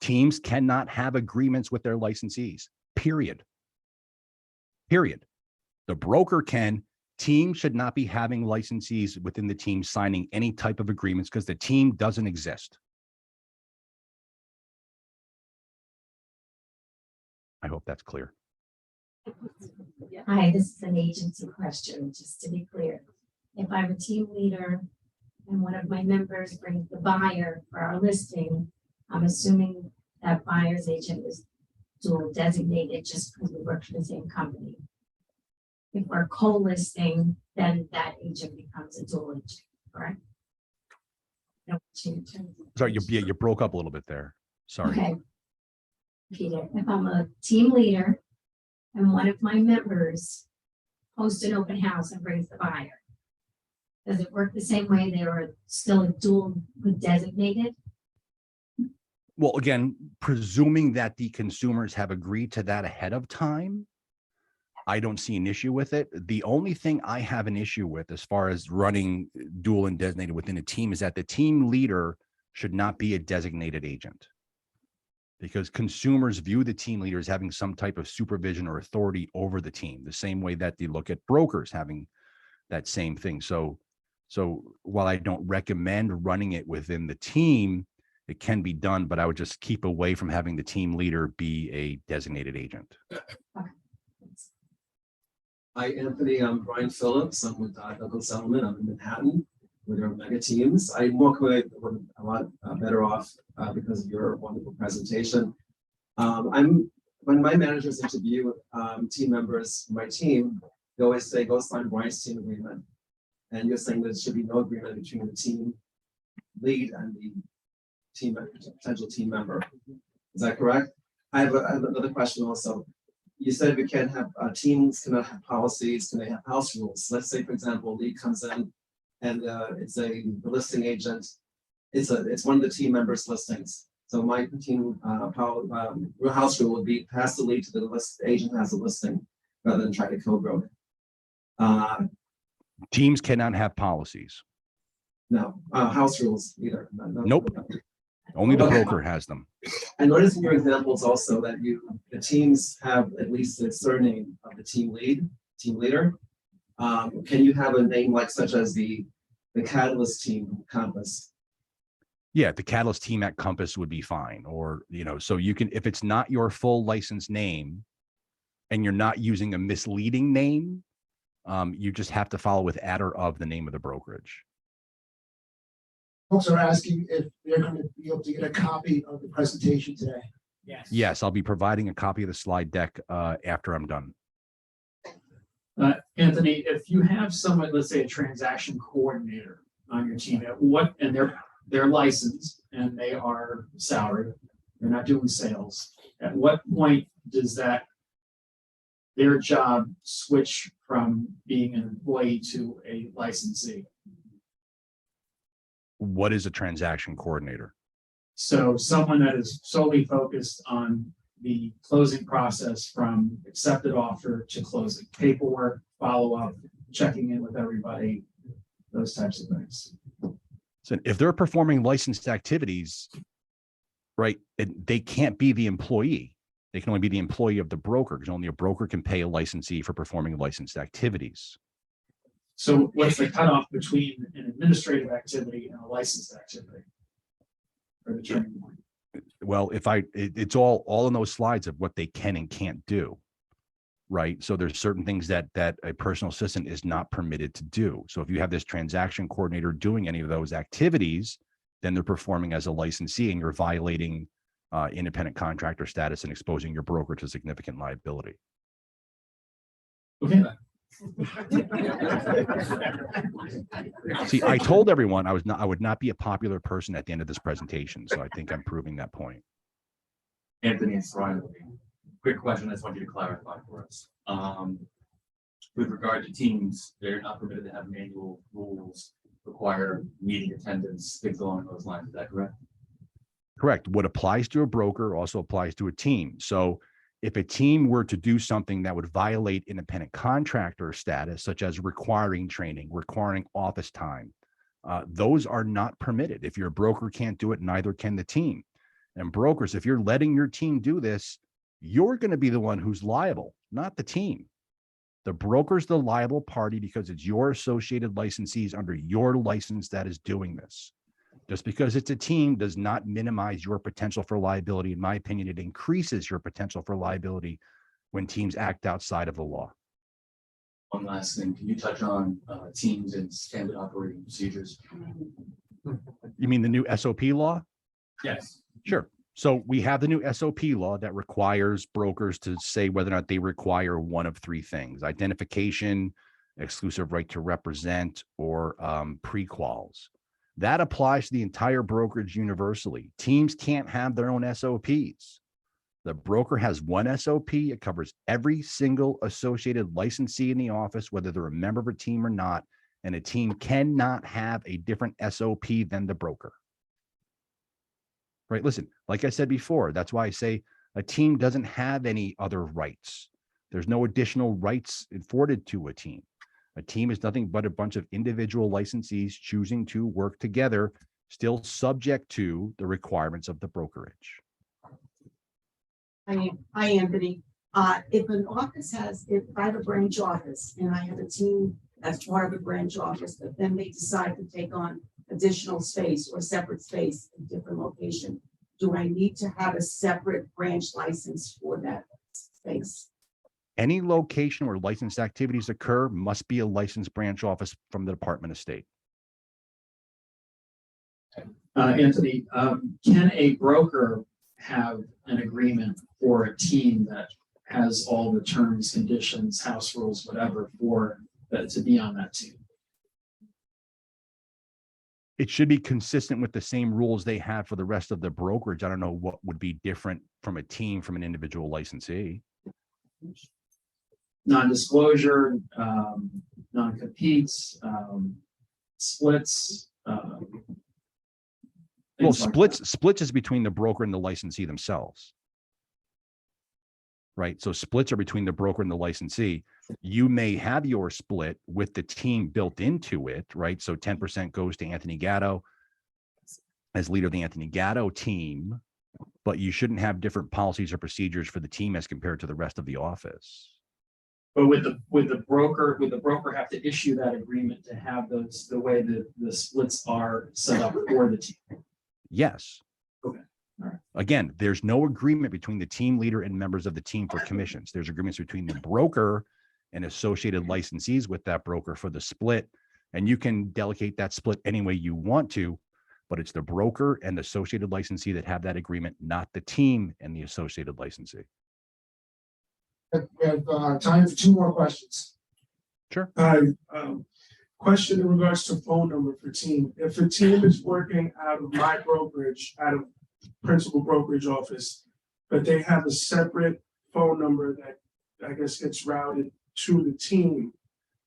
Teams cannot have agreements with their licensees, period. Period. The broker can. Teams should not be having licensees within the team signing any type of agreements because the team doesn't exist. I hope that's clear. Hi, this is an agency question, just to be clear. If I'm a team leader and one of my members brings the buyer for our listing, I'm assuming that buyer's agent is dual designated just because we work for the same company. If we're co-listing, then that agent becomes a dual agent, correct? No change. Sorry, you broke up a little bit there. Sorry. Okay. Peter, if I'm a team leader and one of my members hosts an open house and brings the buyer, does it work the same way? They are still a dual designated? Well, again, presuming that the consumers have agreed to that ahead of time, I don't see an issue with it. The only thing I have an issue with as far as running dual and designated within a team is that the team leader should not be a designated agent, because consumers view the team leader as having some type of supervision or authority over the team, the same way that they look at brokers having that same thing. So while I don't recommend running it within the team, it can be done, but I would just keep away from having the team leader be a designated agent. Hi, Anthony. I'm Brian Phillips. I'm with Douglas Settlement. I'm in Manhattan with our mega teams. I walk away a lot better off because of your wonderful presentation. When my managers interview team members, my team, they always say, go sign Brian's team agreement. And you're saying there should be no agreement between the team lead and the potential team member. Is that correct? I have another question also. you said we can't have, teams cannot have policies, can they have house rules? Let's say, for example, Lee comes in and, it's the listing agent. It's one of the team members' listings. So my team, house rule would be pass the lead to the list agent who has a listing rather than try to co-broke. Teams cannot have policies. No, house rules either. No. Nope. Only the Okay. broker has them. I noticed in your examples also that the teams have at least the surname of the team leader. Can you have a name like such as the Catalyst team from Compass? Yeah, the Catalyst team at Compass would be fine. Or, so you can, if it's not your full license name and you're not using a misleading name, you just have to follow with at or of the name of the brokerage. Folks are asking if they're going to be able to get a copy of the presentation today. Yes, I'll be providing a copy of the slide deck after I'm done. Anthony, if you have someone, let's say a transaction coordinator on your team, and they're licensed and they are salaried, they're not doing sales, at what point does their job switch from being an employee to a licensee? What is a transaction coordinator? So someone that is solely focused on the closing process from accepted offer to closing, paperwork, follow-up, checking in with everybody, those types of things. So if they're performing licensed activities, right, they can't be the employee. They can only be the employee of the broker, because only a broker can pay a licensee for performing licensed activities. So what's the cutoff between an administrative activity and a licensed activity? Or the turning point? Well, it's all in those slides of what they can and can't do. Right. So there's certain things that a personal assistant is not permitted to do. So if you have this transaction coordinator doing any of those activities, then they're performing as a licensee and you're violating independent contractor status and exposing your broker to significant liability. Okay. See, I told everyone I would not be a popular person at the end of this presentation. So I think I'm proving that point. Anthony, it's Ryan. Quick question, I just want you to clarify for us. With regard to teams, they're not permitted to have manual rules, require meeting attendance, things along those lines. Is that correct? Correct. What applies to a broker also applies to a team. So if a team were to do something that would violate independent contractor status, such as requiring training, requiring office time, those are not permitted. If your broker can't do it, neither can the team. And brokers, if you're letting your team do this, you're going to be the one who's liable, not the team. The broker's the liable party because it's your associated licensees under your license that is doing this. Just because it's a team does not minimize your potential for liability. In my opinion, it increases your potential for liability when teams act outside of the law. One last thing, can you touch on teams and standard operating procedures? You mean the new SOP law? Yes. Sure. So we have the new SOP law that requires brokers to say whether or not they require one of three things: identification, exclusive right to represent, or pre-quals. That applies to the entire brokerage universally. Teams can't have their own SOPs. The broker has one SOP. It covers every single associated licensee in the office, whether they're a member of a team or not, and a team cannot have a different SOP than the broker. Right? Listen, like I said before, that's why I say a team doesn't have any other rights. There's no additional rights afforded to a team. A team is nothing but a bunch of individual licensees choosing to work together, still subject to the requirements of the brokerage. Hi, Anthony. If I have a branch office and I have a team that's part of a branch office, but then they decide to take on additional space or separate space in a different location, do I need to have a separate branch license for that space? Any location where licensed activities occur must be a licensed branch office from the Department of State. Anthony, can a broker have an agreement for a team that has all the terms, conditions, house rules, whatever, for that to be on that team? It should be consistent with the same rules they have for the rest of the brokerage. I don't know what would be different from a team from an individual licensee. non-disclosure, non-competes, splits. Well, things like that. splits is between the broker and the licensee themselves. Right? So splits are between the broker and the licensee. You may have your split with the team built into it, right? So 10% goes to Anthony Gatto as leader of the Anthony Gatto team, but you shouldn't have different policies or procedures for the team as compared to the rest of the office. But would the broker have to issue that agreement to have those, the way that the splits are set up for the team? Yes. Okay. All right. Again, there's no agreement between the team leader and members of the team for commissions. There's agreements between the broker and associated licensees with that broker for the split. And you can delegate that split any way you want to, but it's the broker and the associated licensee that have that agreement, not the team and the associated licensee. We have time for 2 more questions. Sure. Hi, question in regards to phone number for team. If a team is working out of my brokerage, out of principal brokerage office, but they have a separate phone number that I guess gets routed to the team,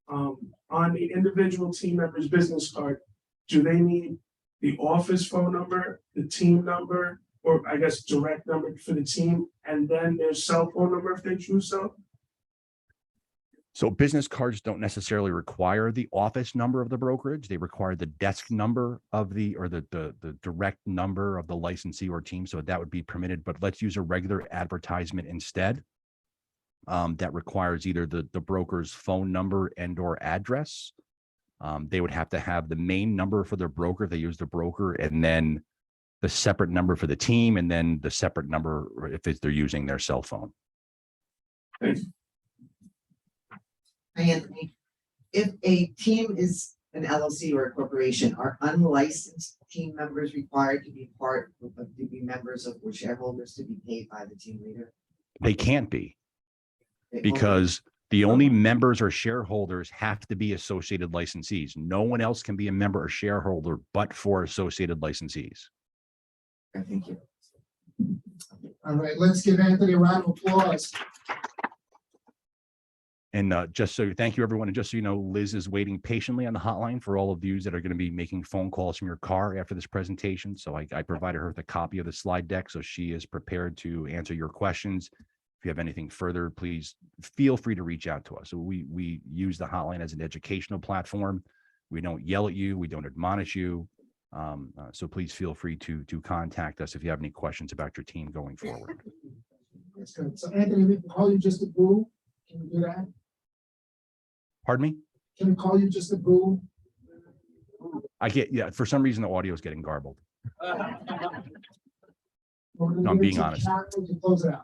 on the individual team member's business card, do they need the office phone number, the team number, or I guess direct number for the team, and then their cell phone number if they choose so? So business cards don't necessarily require the office number of the brokerage. They require the desk number of the direct number of the licensee or team. So that would be permitted, but let's use a regular advertisement instead. That requires either the broker's phone number and or address. They would have to have the main number for their broker if they use the broker, and then the separate number for the team, and then the separate number if they're using their cell phone. Hi, Anthony. If a team is an LLC or a corporation, are unlicensed team members required to be to be members of or shareholders to be paid by the team leader? They can't be, They because the only members or shareholders have to be associated licensees. No one else can be a member or shareholder but for associated licensees. only- Thank you. All right, let's give Anthony a round of applause. And thank you, everyone. And just so you know, Liz is waiting patiently on the hotline for all of you that are going to be making phone calls from your car after this presentation. So I provided her with a copy of the slide deck, so she is prepared to answer your questions. If you have anything further, please feel free to reach out to us. So we use the hotline as an educational platform. We don't yell at you. We don't admonish you. So please feel free to contact us if you have any questions about your team going forward. That's good. So Anthony, we can call you just a boo. Can we do that? Pardon me? Can we call you just a boo? Yeah, for some reason, the audio is getting garbled. Or we're gonna No, I'm give it being to honest. Chad, we can close it out.